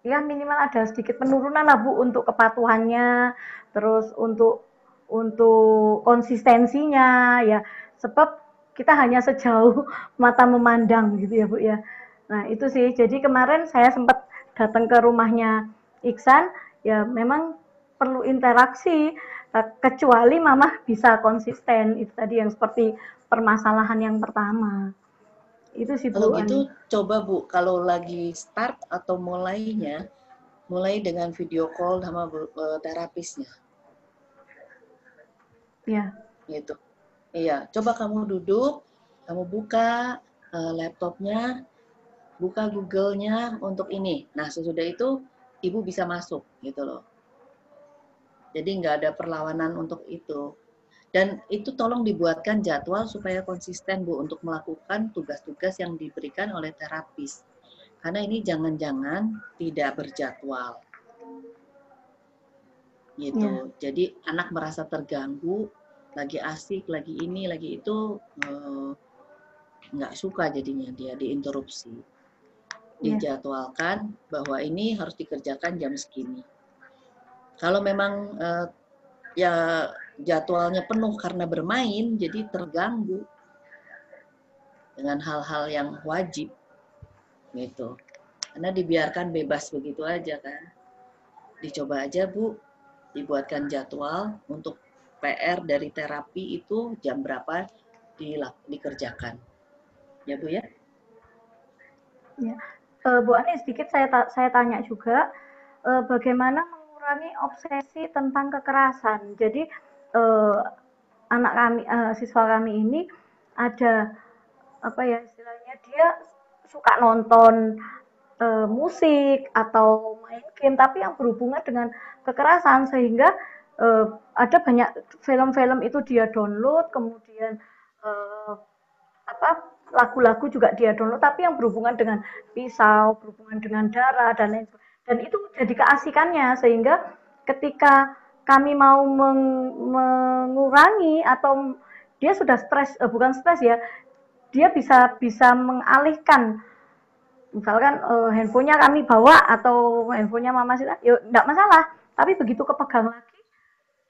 ya minimal ada sedikit penurunan lah Bu untuk kepatuhannya, terus untuk konsistensinya ya, sebab kita hanya sejauh mata memandang gitu ya Bu ya. Nah itu sih, jadi kemarin saya sempat datang ke rumahnya Iksan, ya memang perlu interaksi, kecuali Mama bisa konsisten, itu tadi yang seperti permasalahan yang pertama. Itu sih Bu. Kalau gitu coba Bu, kalau lagi start atau mulai dengan video call sama terapisnya. Ya. Gitu. Iya, coba kamu duduk, kamu buka laptopnya, buka Google-nya untuk ini. Nah, sesudah itu Ibu bisa masuk gitu loh. Jadi nggak ada perlawanan untuk itu. Dan itu tolong dibuatkan jadwal supaya konsisten Bu untuk melakukan tugas-tugas yang diberikan oleh terapis. Karena ini jangan-jangan tidak berjadwal. Gitu. Ya. Jadi anak merasa terganggu, lagi asik, lagi ini, lagi itu, nggak suka jadinya dia diinterupsi. Dijadwalkan bahwa ini harus dikerjakan jam segini. Kalau memang ya jadwalnya penuh karena bermain, jadi terganggu dengan hal-hal yang wajib, gitu. Karena dibiarkan bebas begitu aja kan. Dicoba aja Bu, dibuatkan jadwal untuk PR dari terapi itu jam berapa dikerjakan, ya Bu ya. Ya. Bu Ani, sedikit saya tanya juga, bagaimana mengurangi obsesi tentang kekerasan. Jadi anak kami, siswa kami ini ada apa ya istilahnya, dia suka nonton musik atau main game, tapi yang berhubungan dengan kekerasan, sehingga ada banyak film-film itu dia download, kemudian lagu-lagu juga dia download, tapi yang berhubungan dengan pisau, berhubungan dengan darah dan lain sebagainya. Dan itu jadi keasikannya, sehingga ketika kami mau mengurangi atau dia sudah stres, bukan stres ya, dia bisa mengalihkan. Misalkan handphonenya kami bawa atau handphonenya Mama Sita, ya enggak masalah. Tapi begitu kepegang lagi,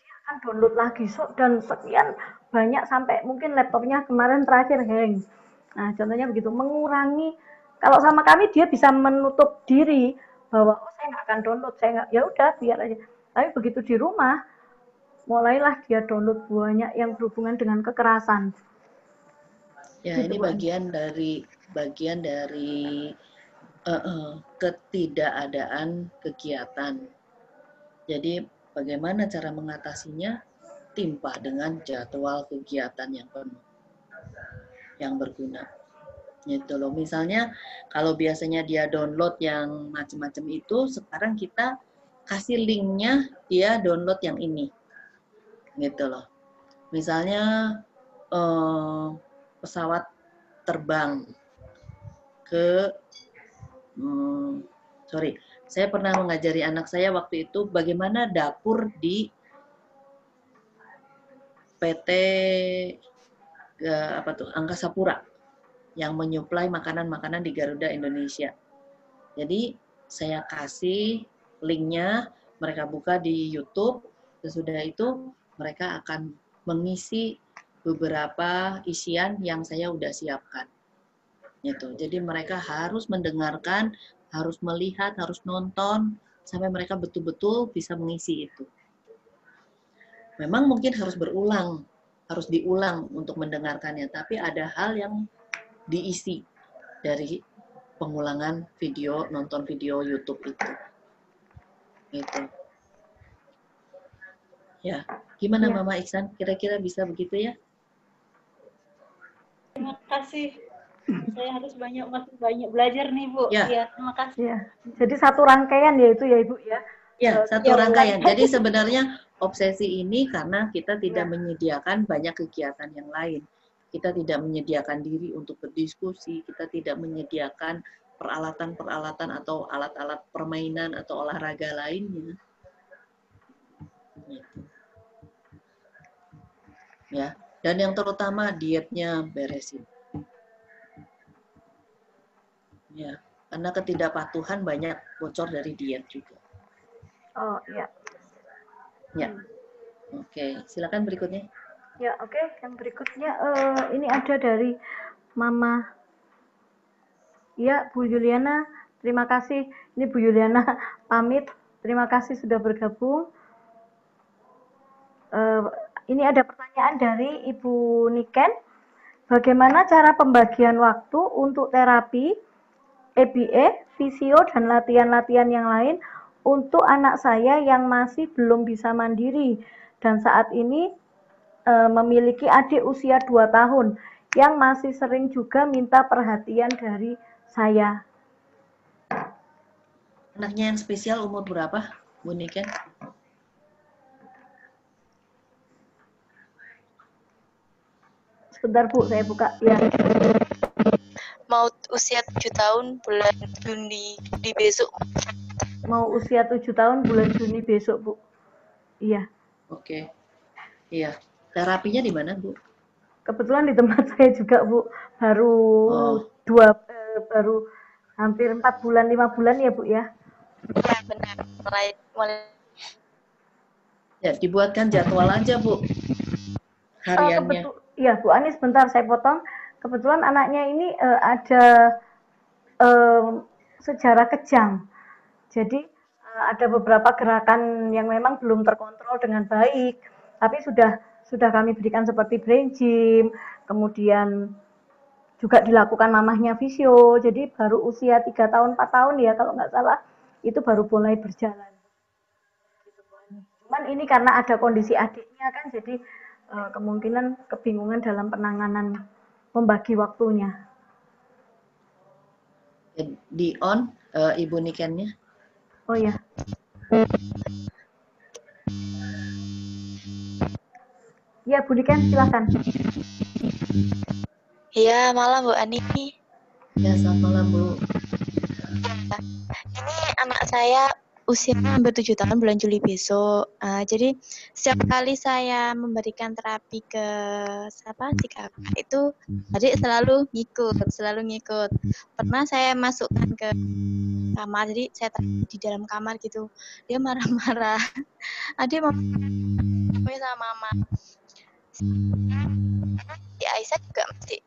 dia akan download lagi. Dan sekian banyak, sampai mungkin laptopnya kemarin terakhir hang. Nah, contohnya begitu, mengurangi. Kalau sama kami dia bisa menutup diri bahwa oh saya nggak akan download, saya nggak, ya udah biar aja. Tapi begitu di rumah, mulailah dia download banyak yang berhubungan dengan kekerasan. Ya, gitu, ini bagian dari ketidakadaan kegiatan. Jadi bagaimana cara mengatasinya? Timpa dengan jadwal kegiatan yang penuh, yang berguna. Gitu loh. Misalnya kalau biasanya dia download yang macam-macam itu, sekarang kita kasih linknya dia download yang ini. Gitu loh. Misalnya pesawat terbang ke saya pernah mengajari anak saya waktu itu bagaimana dapur di PT Angkasa Pura yang menyuplai makanan-makanan di Garuda Indonesia. Jadi saya kasih linknya, mereka buka di YouTube, sesudah itu mereka akan mengisi beberapa isian yang saya udah siapkan. Gitu. Jadi mereka harus mendengarkan, harus melihat, harus nonton, sampai mereka betul-betul bisa mengisi itu. Memang mungkin harus berulang, harus diulang untuk mendengarkannya, tapi ada hal yang diisi dari pengulangan video, nonton video YouTube itu. Gitu. Ya, gimana Mama Iksan? Kira-kira bisa begitu ya? Terima kasih. Saya harus masih banyak belajar nih Bu. Ya. Terima kasih. Ya. Jadi satu rangkaian ya itu ya Ibu ya. Ya, satu rangkaian. Jadi sebenarnya obsesi ini karena kita tidak menyediakan banyak kegiatan yang lain. Kita tidak menyediakan diri untuk berdiskusi, kita tidak menyediakan peralatan-peralatan atau alat-alat permainan atau olahraga lainnya. Ya, dan yang terutama dietnya beresin. Ya, karena ketidakpatuhan banyak bocor dari diet juga. Oh iya. Ya, oke. Silakan berikutnya. Ya oke. Yang berikutnya ini ada dari Mama. Ya Bu Juliana, terima kasih. Ini Bu Juliana pamit. Terima kasih sudah bergabung. Ini ada pertanyaan dari Ibu Niken. Bagaimana cara pembagian waktu untuk terapi, EBE, fisio, dan latihan-latihan yang lain untuk anak saya yang masih belum bisa mandiri dan saat ini memiliki adik usia 2 tahun yang masih sering juga minta perhatian dari saya. Anaknya yang spesial umur berapa, Bu Niken? Sebentar Bu, saya buka. Ya. Mau usia 7 tahun bulan Juni di besok. Mau usia 7 tahun bulan Juni besok, Bu. Iya. Oke. Iya. Terapinya di mana, Bu? Kebetulan di tempat saya juga, Bu. Baru baru hampir 4 bulan, 5 bulan ya, Bu ya? Ya, benar. Mulai. Ya, dibuatkan jadwal aja, Bu. Hariannya. Iya, Bu Ani, sebentar saya potong. Kebetulan anaknya ini ada sejarah kejang. Jadi ada beberapa gerakan yang memang belum terkontrol dengan baik, tapi sudah kami berikan seperti brain gym, kemudian juga dilakukan mamahnya fisio. Jadi baru usia 3 tahun 4 tahun ya kalau nggak salah itu baru mulai berjalan. Cuman ini karena ada kondisi adiknya kan, jadi kemungkinan kebingungan dalam penanganan membagi waktunya. Di on Ibu Nikennya. Oh ya. Ya, Bu Niken, silakan. Iya, malam Bu Ani. Ya, selamat malam, Bu. Ini anak saya usianya hampir 7 tahun bulan Juli besok. Jadi setiap kali saya memberikan terapi ke si kakak itu adik selalu ngikut. Pernah saya masukkan ke kamar, jadi saya terapi di dalam kamar gitu. Dia marah-marah. Adik mau sama mama. Ya Aisyah juga masih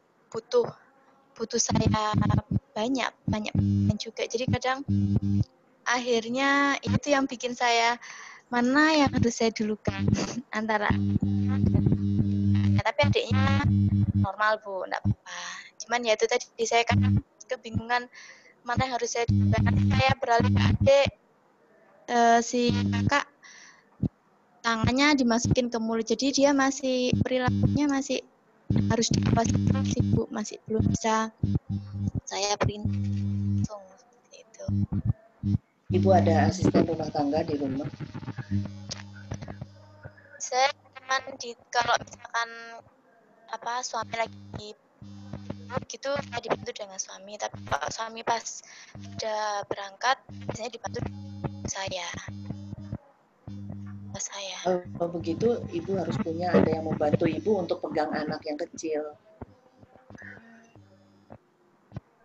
butuh saya banyak juga. Jadi kadang akhirnya itu yang bikin saya mana yang harus saya dulukan antara tapi adiknya normal Bu, enggak apa-apa. Cuman ya itu tadi saya kan kebingungan mana yang harus saya dulukan. Saya beralih ke adik, si kakak tangannya dimasukin ke mulut, jadi dia masih perilakunya masih harus diawasi sih Bu, masih belum bisa saya perintah langsung seperti itu. Ibu ada asisten rumah tangga di rumah? Saya cuman kalau misalkan suami lagi gitu saya dibantu dengan suami, tapi kalau suami pas udah berangkat biasanya dibantu saya. Kalau begitu ibu harus punya ada yang membantu ibu untuk pegang anak yang kecil.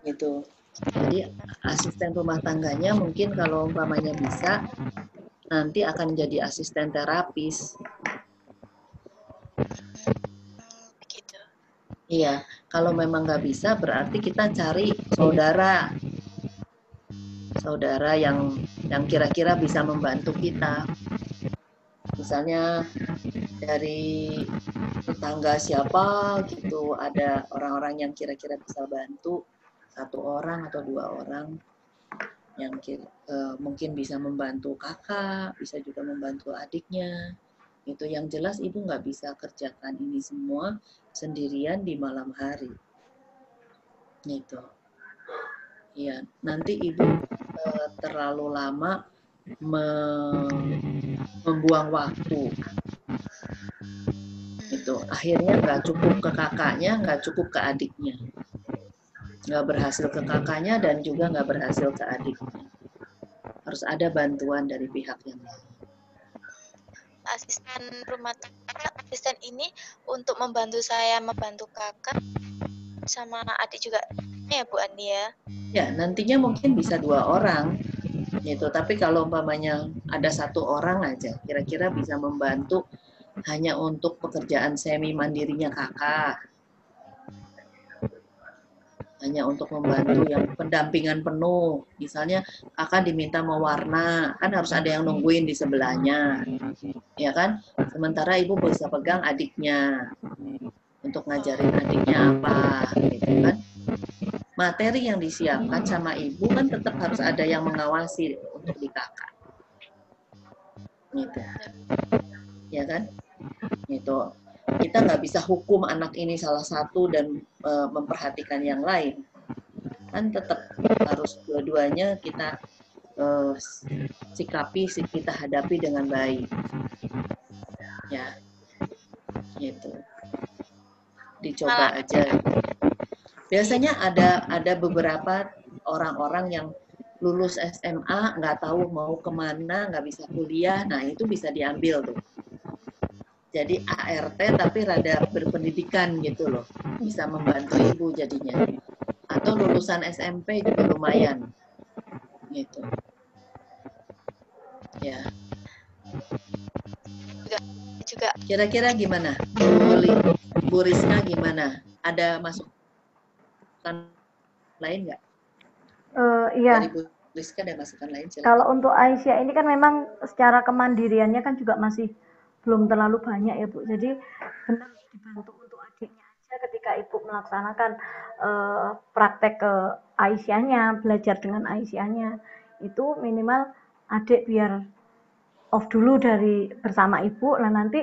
Gitu. Jadi asisten rumah tangganya mungkin kalau umpamanya bisa nanti akan jadi asisten terapis. Begitu. Iya, Kalau memang nggak bisa, berarti kita cari saudara yang kira-kira bisa membantu kita. Misalnya dari tetangga siapa gitu, ada orang-orang yang kira-kira bisa bantu, 1 orang atau 2 orang yang mungkin bisa membantu kakak, bisa juga membantu adiknya. Itu yang jelas ibu nggak bisa kerjakan ini semua sendirian di malam hari. Gitu. Ya, nanti ibu terlalu lama membuang waktu. Itu akhirnya nggak cukup ke kakaknya, nggak cukup ke adiknya, nggak berhasil ke kakaknya dan juga nggak berhasil ke adiknya. Harus ada bantuan dari pihak yang lain. Asisten rumah tangga, asisten ini untuk membantu saya membantu kakak sama adik juga ya Bu Andi ya? Ya, nantinya mungkin bisa 2 orang gitu. Tapi kalau umpamanya ada 1 orang aja, kira-kira bisa membantu hanya untuk pekerjaan semi mandirinya kakak. Hanya untuk membantu yang pendampingan penuh. Misalnya kakak diminta mewarna, kan harus ada yang nungguin di sebelahnya. Ya kan? Sementara ibu bisa pegang adiknya untuk ngajarin adiknya apa, gitu kan? Materi yang disiapkan sama ibu kan tetap harus ada yang mengawasi untuk di kakak. Gitu. Ya kan? Gitu. Kita nggak bisa hukum anak ini salah satu dan memperhatikan yang lain. Kan tetap harus dua-duanya kita sikapi, kita hadapi dengan baik. Ya, gitu. Dicoba aja. Biasanya ada beberapa orang-orang yang lulus SMA nggak tahu mau kemana, nggak bisa kuliah, nah itu bisa diambil tuh. Jadi ART tapi rada berpendidikan gitu loh, bisa membantu ibu jadinya. Atau lulusan SMP juga lumayan, gitu. Ya. Juga. Kira-kira gimana, Bu Rizka gimana? Ada masukan lain nggak? Iya. Dari Bu Rizka ada masukan lain? Silakan. Kalau untuk Aisyah ini kan memang secara kemandiriannya kan juga masih belum terlalu banyak ya Bu. Jadi benar dibantu untuk adiknya aja ketika Ibu melaksanakan praktek ke Aisyahnya, belajar dengan Aisyahnya. Itu minimal adik biar off dulu dari bersama Ibu, nah nanti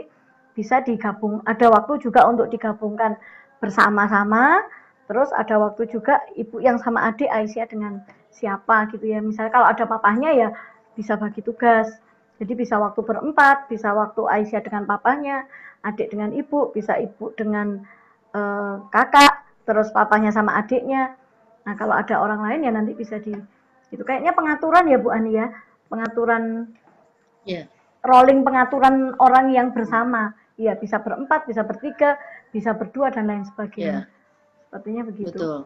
bisa digabung. Ada waktu juga untuk digabungkan bersama-sama. Terus ada waktu juga Ibu yang sama adik Aisyah dengan siapa gitu ya. Misalnya kalau ada papahnya ya bisa bagi tugas. Jadi bisa waktu berempat, bisa waktu Aisyah dengan papahnya, adik dengan ibu, bisa ibu dengan kakak, terus papahnya sama adiknya. Nah kalau ada orang lain ya nanti bisa itu kayaknya pengaturan ya Bu Ani ya, pengaturan rolling pengaturan orang yang bersama. Ya bisa berempat, bisa bertiga, bisa berdua dan lain sebagainya. Sepertinya begitu. Betul.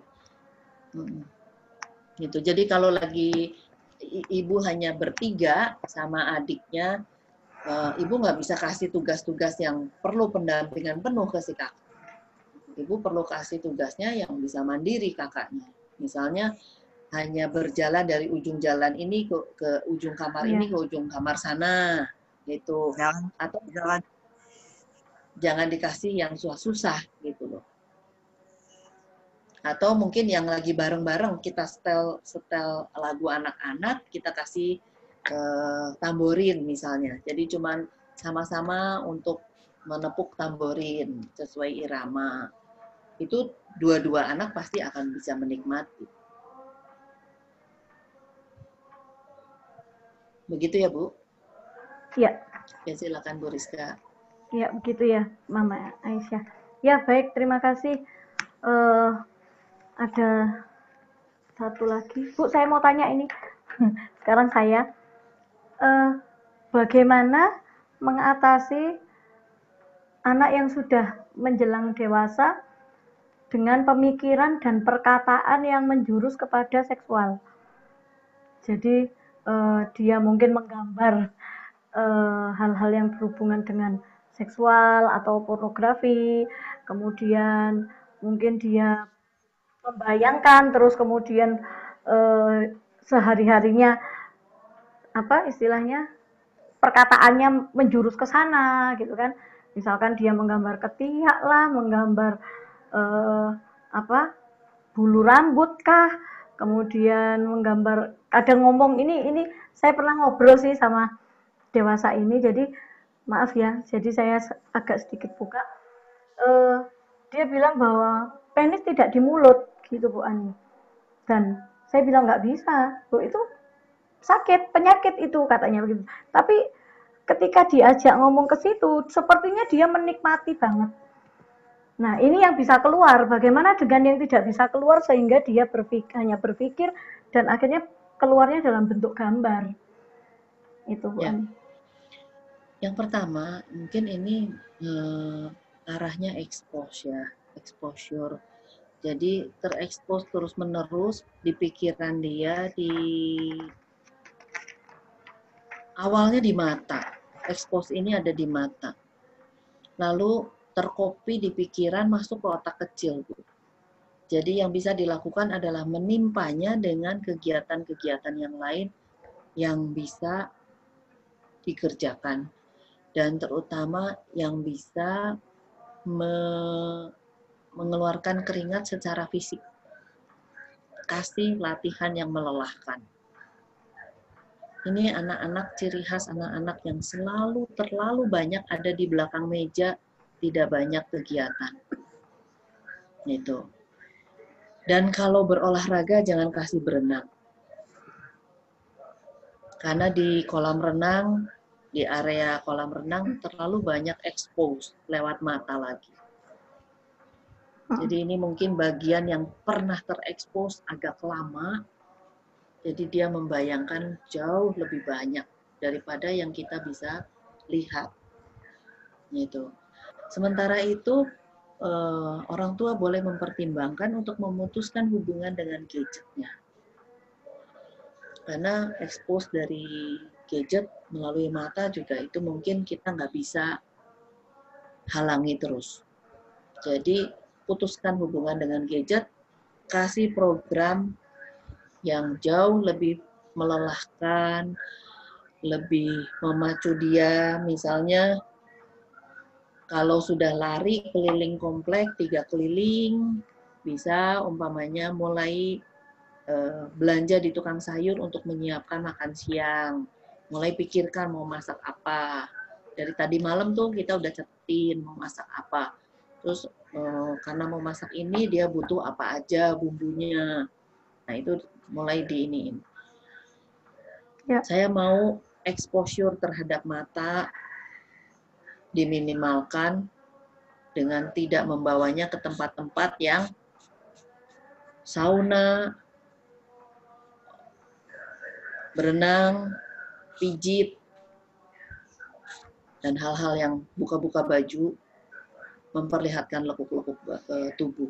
Gitu. Jadi kalau lagi ibu hanya bertiga sama adiknya, ibu nggak bisa kasih tugas-tugas yang perlu pendampingan penuh ke si kakak. Ibu perlu kasih tugasnya yang bisa mandiri kakaknya. Misalnya hanya berjalan dari ujung jalan ini ke ujung kamar ini ke ujung kamar sana, gitu. Atau jangan dikasih yang susah-susah gitu loh. Atau mungkin yang lagi bareng-bareng kita setel lagu anak-anak, kita kasih tamborin misalnya. Jadi cuman sama-sama untuk menepuk tamborin sesuai irama. Itu dua-dua anak pasti akan bisa menikmati. Begitu ya, Bu? Iya. Ya, silakan Bu Rizka. Ya, begitu ya, Mama Aisyah. Ya, baik, terima kasih. Ada satu lagi. Bu, saya mau tanya ini. Sekarang saya, bagaimana mengatasi anak yang sudah menjelang dewasa dengan pemikiran dan perkataan yang menjurus kepada seksual? Jadi, dia mungkin menggambar hal-hal yang berhubungan dengan seksual atau pornografi, kemudian mungkin dia membayangkan terus kemudian sehari-harinya apa istilahnya perkataannya menjurus ke sana gitu kan. Misalkan dia menggambar ketiak lah, menggambar apa bulu rambut kah, kemudian menggambar kadang ngomong ini saya pernah ngobrol sih sama dewasa ini, jadi maaf ya, jadi saya agak sedikit buka. Dia bilang bahwa penis tidak di mulut gitu Bu Ani, dan saya bilang nggak bisa, Bu, itu sakit penyakit itu katanya begitu. Tapi ketika diajak ngomong ke situ, sepertinya dia menikmati banget. Nah, ini yang bisa keluar. Bagaimana dengan yang tidak bisa keluar sehingga dia hanya berpikir dan akhirnya keluarnya dalam bentuk gambar. Itu, Bu Ani. Yang pertama, mungkin ini arahnya exposure. Jadi terekspos terus-menerus di pikiran dia, awalnya di mata. Expose ini ada di mata. Lalu terkopi di pikiran masuk ke otak kecil, Bu. Jadi yang bisa dilakukan adalah menimpanya dengan kegiatan-kegiatan yang lain yang bisa dikerjakan. Dan terutama yang bisa mengeluarkan keringat secara fisik. Kasih latihan yang melelahkan. Ini anak-anak, ciri khas anak-anak yang terlalu banyak ada di belakang meja, tidak banyak kegiatan. Gitu. Dan kalau berolahraga jangan kasih berenang. Karena di kolam renang, di area kolam renang terlalu banyak expose lewat mata lagi. Jadi ini mungkin bagian yang pernah terekspos agak lama, jadi dia membayangkan jauh lebih banyak daripada yang kita bisa lihat. Gitu. Sementara itu, orang tua boleh mempertimbangkan untuk memutuskan hubungan dengan gadgetnya. Karena expose dari gadget melalui mata juga itu mungkin kita nggak bisa halangi terus. Jadi putuskan hubungan dengan gadget, kasih program yang jauh lebih melelahkan, lebih memacu dia. Misalnya kalau sudah lari keliling komplek 3 keliling, bisa umpamanya mulai belanja di tukang sayur untuk menyiapkan makan siang. Mulai pikirkan mau masak apa. Dari tadi malam tuh kita udah catetin mau masak apa. Terus karena mau masak ini dia butuh apa aja bumbunya. Nah itu mulai diiniin. Ya. Saya mau exposure terhadap mata diminimalkan dengan tidak membawanya ke tempat-tempat yang sauna, berenang, pijit, dan hal-hal yang buka-buka baju, memperlihatkan lekuk-lekuk tubuh.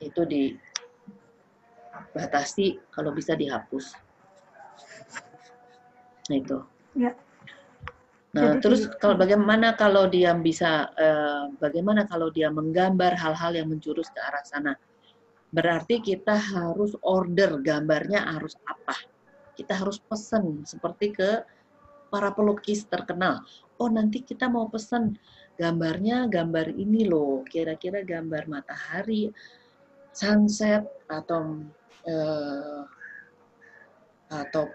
Itu dibatasi, kalau bisa dihapus. Nah itu. Ya. Nah, terus bagaimana kalau dia bisa, bagaimana kalau dia menggambar hal-hal yang menjurus ke arah sana? Berarti kita harus order gambarnya harus apa. Kita harus pesan seperti ke para pelukis terkenal. Oh nanti kita mau pesan gambarnya gambar ini loh. Kira-kira gambar matahari, sunset atau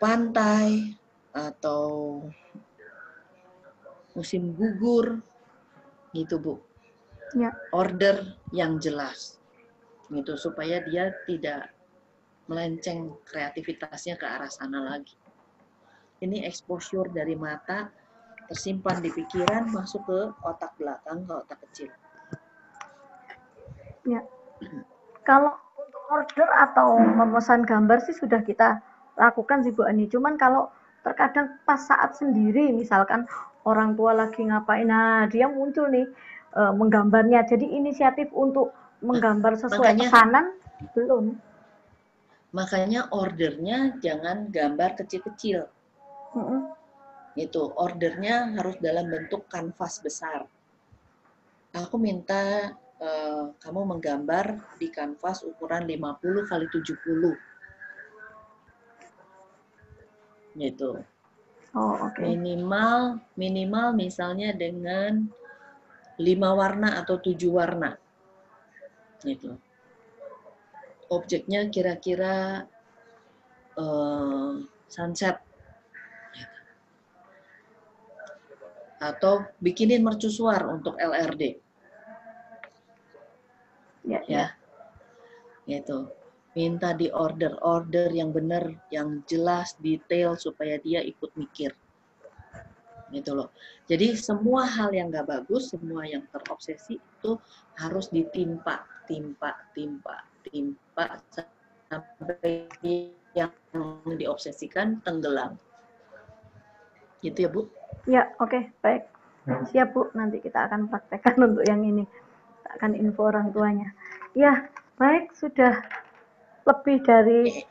pantai atau musim gugur gitu Bu. Ya. Order yang jelas. Gitu supaya dia tidak melenceng kreativitasnya ke arah sana lagi. Ini exposure dari mata tersimpan di pikiran masuk ke otak belakang, ke otak kecil. Ya. Kalau untuk order atau memesan gambar sih sudah kita lakukan sih Bu Ani. Cuman kalau terkadang pas saat sendiri misalkan orang tua lagi ngapain, nah dia muncul nih menggambarnya. Jadi inisiatif untuk menggambar sesuai pesanan belum. Makanya ordernya jangan gambar kecil-kecil. Itu ordernya harus dalam bentuk kanvas besar. aku minta kamu menggambar di kanvas ukuran 50 kali 70. Gitu. Oh, oke. Minimal misalnya dengan 5 warna atau 7 warna. Gitu. Objeknya kira-kira sunset. Atau bikinin mercusuar untuk LRD. Ya. Gitu. Minta di order yang benar, yang jelas, detail supaya dia ikut mikir. Gitu loh. Jadi semua hal yang nggak bagus, semua yang terobsesi itu harus ditimpa sampai yang diobsesikan tenggelam. Gitu ya, Bu? Ya, oke, baik. Siap, Bu. Nanti kita akan praktekkan untuk yang ini. Kita akan info orang tuanya. Ya, baik. Sudah lebih dari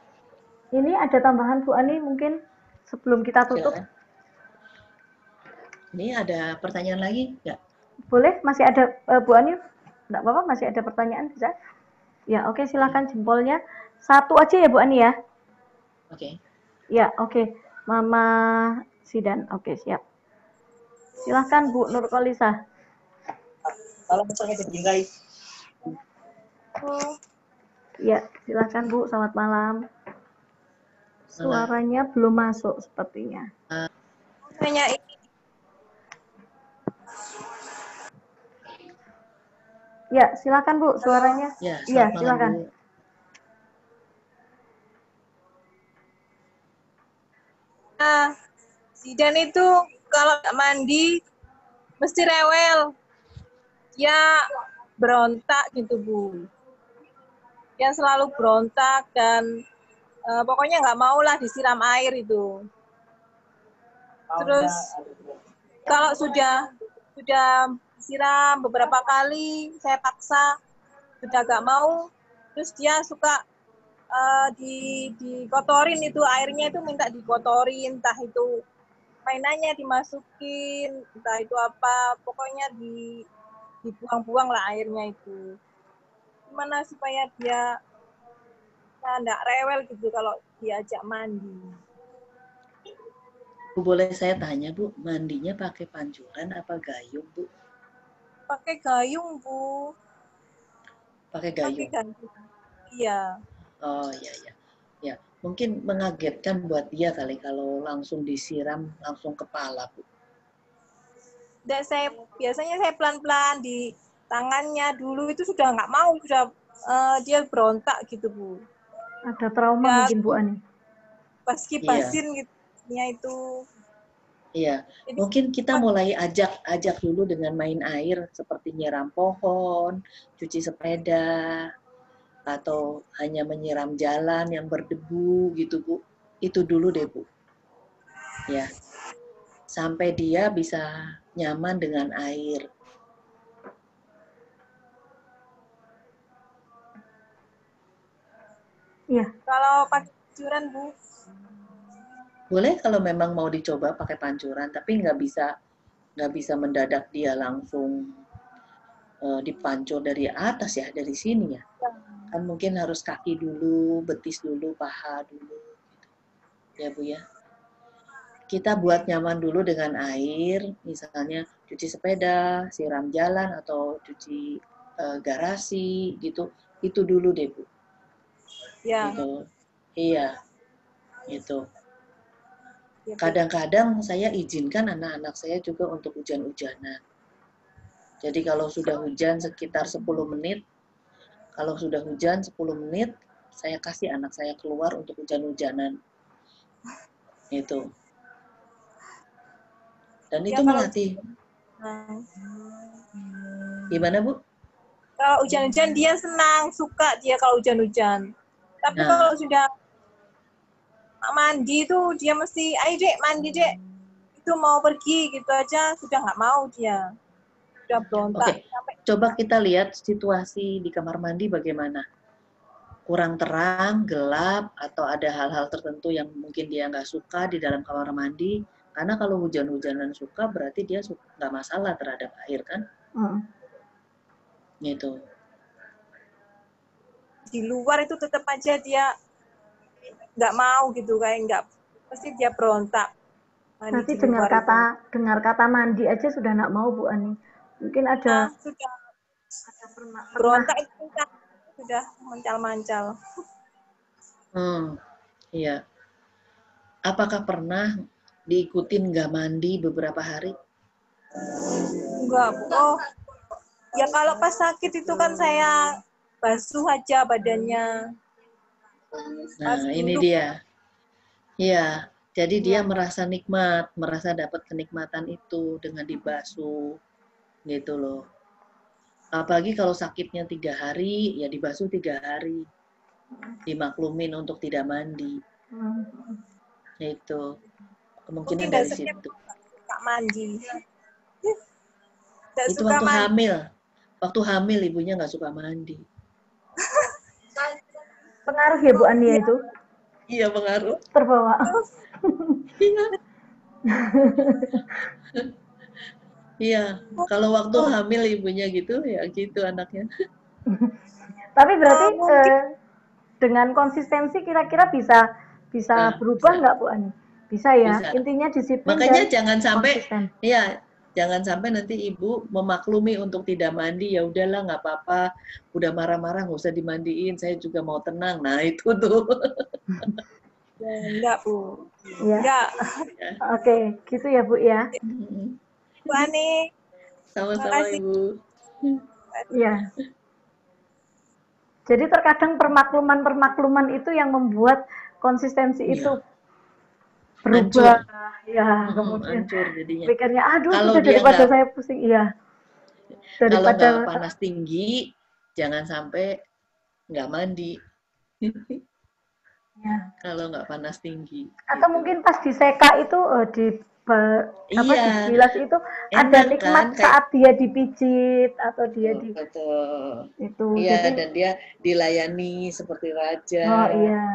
ini. Ada tambahan, Bu Ani, mungkin sebelum kita tutup? Silakan. Ini ada pertanyaan lagi nggak? Boleh, masih ada Bu Ani? Nggak apa-apa, masih ada pertanyaan, bisa? Ya, oke, silakan jempolnya. 1 aja ya, Bu Ani ya? Oke. Ya, oke. Mama Sidan, oke, siap. Silahkan Bu Nurkolisa. Kalau misalnya berdiri. Ya, silahkan Bu, selamat malam. Suaranya belum masuk sepertinya. Ya, silakan Bu, suaranya. Ya, Iya, selamat malam, silakan. Bu. Nah, Zidan itu kalau nggak mandi mesti rewel. Dia berontak gitu, Bu. Dia selalu berontak dan pokoknya nggak mau lah disiram air itu. Terus kalau sudah disiram beberapa kali, saya paksa, sudah nggak mau, terus dia suka dikotorin itu, airnya itu minta dikotorin, entah itu mainannya dimasukin, entah itu apa, pokoknya dibuang-buang lah airnya itu. Gimana supaya dia nggak rewel gitu kalau diajak mandi. Bu, boleh saya tanya, Bu, mandinya pakai pancuran apa gayung, Bu? Pakai gayung, Bu. Pakai gayung. Iya. Oh, iya, iya. Ya, mungkin mengagetkan buat dia kali kalau langsung disiram langsung kepala, Bu. Dan biasanya saya pelan-pelan di tangannya dulu itu sudah nggak mau, sudah dia berontak gitu, Bu. Ada trauma mungkin Bu Ani. Pas kipasin gitu itu. Iya, mungkin kita mulai ajak dulu dengan main air seperti nyiram pohon, cuci sepeda, atau hanya menyiram jalan yang berdebu gitu, Bu. Itu dulu deh, Bu. Ya. Sampai dia bisa nyaman dengan air. Iya. Kalau pakai pancuran, Bu? Boleh kalau memang mau dicoba pakai pancuran, tapi nggak bisa mendadak dia langsung dipancur dari atas ya, dari sini ya. Kan mungkin harus kaki dulu, betis dulu, paha dulu. Gitu. Ya Bu ya. Kita buat nyaman dulu dengan air, misalnya cuci sepeda, siram jalan, atau cuci garasi gitu. Itu dulu deh Bu. Ya. Gitu. Iya. Gitu. Kadang-kadang saya izinkan anak-anak saya juga untuk hujan-hujanan. Jadi kalau sudah hujan sekitar 10 menit, kalau sudah hujan 10 menit, saya kasih anak saya keluar untuk hujan-hujanan. Itu. Dan itu melatih. Gimana, Bu? Kalau hujan-hujan dia senang, suka dia kalau hujan-hujan. Tapi kalau sudah mandi tuh dia mesti, ayo Dek, mandi Dek. Itu mau pergi gitu aja, sudah nggak mau dia. Sudah berontak. Oke, coba kita lihat situasi di kamar mandi bagaimana. Kurang terang, gelap, atau ada hal-hal tertentu yang mungkin dia nggak suka di dalam kamar mandi. Karena kalau hujan-hujanan suka, berarti dia nggak masalah terhadap air, kan? gitu. Di luar itu tetap aja dia nggak mau gitu, kayak nggak, pasti dia berontak. Mandi Nanti di luar itu. dengar kata mandi aja sudah nggak mau Bu Ani. Mungkin ada Sudah pernah berontak itu sudah mancal-mancal. Iya. Apakah pernah diikutin nggak mandi beberapa hari? Enggak, Bu. Oh, ya kalau pas sakit itu kan saya basuh aja badannya. Pas Nah, ini duduk, dia. Iya, jadi dia ya. merasa nikmat, merasa dapat kenikmatan itu dengan dibasuh, gitu loh. Apalagi kalau sakitnya 3 hari, ya dibasuh 3 hari. Dimaklumin untuk tidak mandi. Itu kemungkinan Mungkin dari dasarnya situ. suka mandi. Itu Suka waktu mandi. hamil. Waktu hamil ibunya nggak suka mandi. pengaruh ya Bu Ani ya itu? Iya, pengaruh. Terbawa. Iya. Iya, kalau waktu hamil ibunya gitu, ya gitu anaknya. Tapi berarti Mungkin dengan konsistensi kira-kira bisa berubah Bisa. nggak Bu Ani? Bisa ya. Bisa. Intinya disiplin Makanya dan jangan sampai konsisten. jangan sampai nanti ibu memaklumi untuk tidak mandi, ya udahlah nggak apa-apa, udah marah-marah nggak usah dimandiin, saya juga mau tenang. Nah itu tuh. enggak, Bu. Ya. Enggak. Oke, gitu ya Bu ya. Bu Ani. Sama-sama Makasih. Ibu. Iya. Jadi terkadang permakluman itu yang membuat konsistensi itu berubah. Ya, kemudian Hancur jadinya. pikirnya, aduh Kalau sudah dia daripada saya pusing. Iya. kalau Daripada nggak panas tinggi, jangan sampai nggak mandi. ya. Kalau nggak panas tinggi. Atau gitu. mungkin pas diseka itu dibilas itu ada Enak nikmat kan? saat dia dipijit atau dia Betul. itu. Iya, Jadi dan dia dilayani seperti raja. oh iya.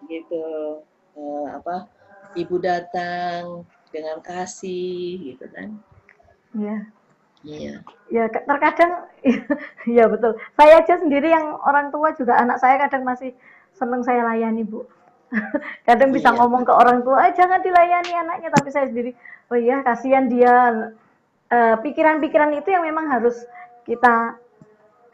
Gitu. Ibu datang dengan kasih gitu kan. Iya. Iya. Ya terkadang ya betul. Saya aja sendiri yang orang tua juga anak saya kadang masih seneng saya layani, Bu. Kadang bisa Iya, ngomong ke orang tua, jangan dilayani anaknya, tapi saya sendiri, oh iya kasihan dia. Pikiran-pikiran itu yang memang harus kita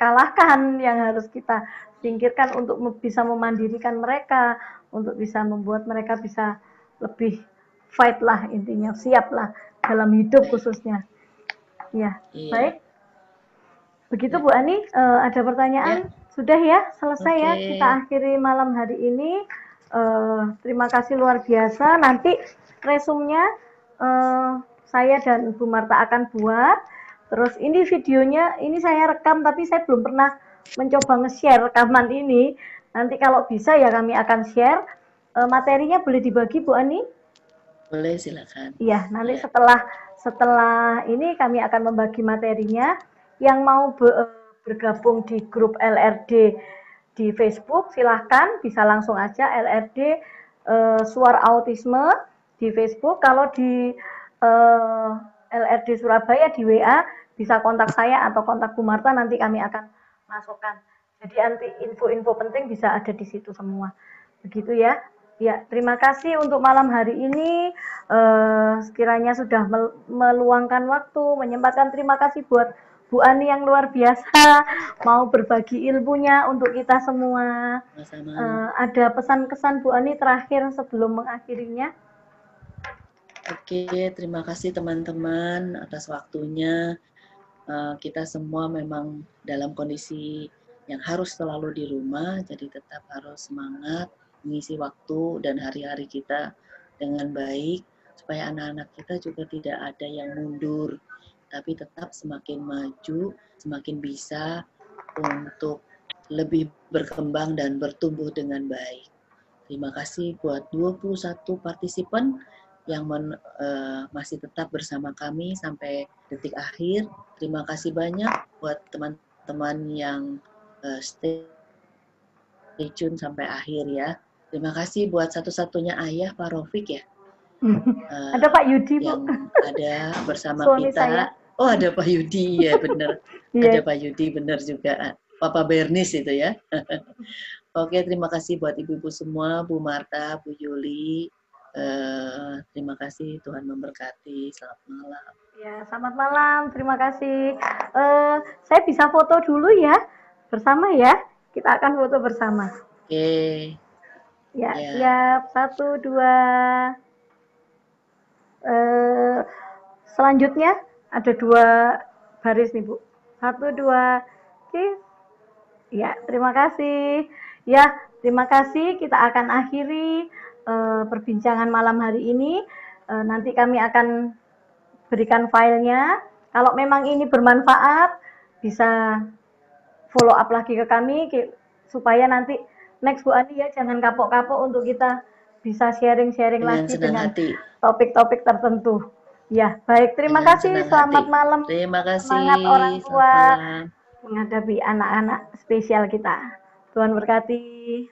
kalahkan, yang harus kita singkirkan untuk bisa memandirikan mereka, untuk bisa membuat mereka bisa lebih fight lah intinya, siap lah dalam hidup khususnya. Ya, baik. Begitu Bu Ani, ada pertanyaan? Sudah ya, selesai ya. Kita akhiri malam hari ini. Terima kasih luar biasa. Nanti resumnya saya dan Bu Marta akan buat. Terus ini videonya, ini saya rekam tapi saya belum pernah mencoba nge-share rekaman ini. Nanti kalau bisa ya kami akan share. Materinya boleh dibagi Bu Ani? Boleh, silakan. Iya, nanti setelah ini kami akan membagi materinya. Yang mau bergabung di grup LRD di Facebook, silahkan bisa langsung aja LRD Suara Autisme di Facebook. Kalau di LRD Surabaya di WA bisa kontak saya atau kontak Bu Marta, nanti kami akan masukkan. Jadi nanti info-info penting bisa ada di situ semua. Begitu ya. Ya, terima kasih untuk malam hari ini. Sekiranya sudah meluangkan waktu, menyempatkan, terima kasih buat Bu Ani yang luar biasa mau berbagi ilmunya untuk kita semua. Ada pesan-kesan Bu Ani terakhir sebelum mengakhirinya? Oke, terima kasih teman-teman atas waktunya. Kita semua memang dalam kondisi yang harus selalu di rumah, jadi tetap harus semangat mengisi waktu dan hari-hari kita dengan baik, supaya anak-anak kita juga tidak ada yang mundur, tapi tetap semakin maju, semakin bisa untuk lebih berkembang dan bertumbuh dengan baik. Terima kasih buat 21 partisipan yang masih tetap bersama kami sampai detik akhir. Terima kasih banyak buat teman-teman yang stay tune sampai akhir ya. Terima kasih buat satu-satunya ayah Pak Rofik ya. Ada Pak Yudi, Bu. Yang ada bersama Suami kita. saya. Oh, ada Pak Yudi, ya benar. Ada Iya. Pak Yudi, benar juga. Papa Bernis itu ya. Oke, terima kasih buat ibu-ibu semua, Bu Marta, Bu Yuli. Terima kasih, Tuhan memberkati. Selamat malam. Ya, selamat malam. Terima kasih. Saya bisa foto dulu ya, bersama ya. Kita akan foto bersama. Oke. Ya, Ya. siap. 1, 2. Selanjutnya ada 2 baris nih, Bu. 1, 2. Oke. Ya, terima kasih. Ya, terima kasih. Kita akan akhiri perbincangan malam hari ini. Nanti kami akan berikan filenya. Kalau memang ini bermanfaat, bisa follow up lagi ke kami supaya nanti next Bu Ani ya jangan kapok-kapok untuk kita bisa sharing-sharing lagi dengan topik-topik tertentu. Ya, baik. Terima kasih. Selamat malam. Terima kasih. Semangat orang tua menghadapi anak-anak spesial kita. Tuhan berkati.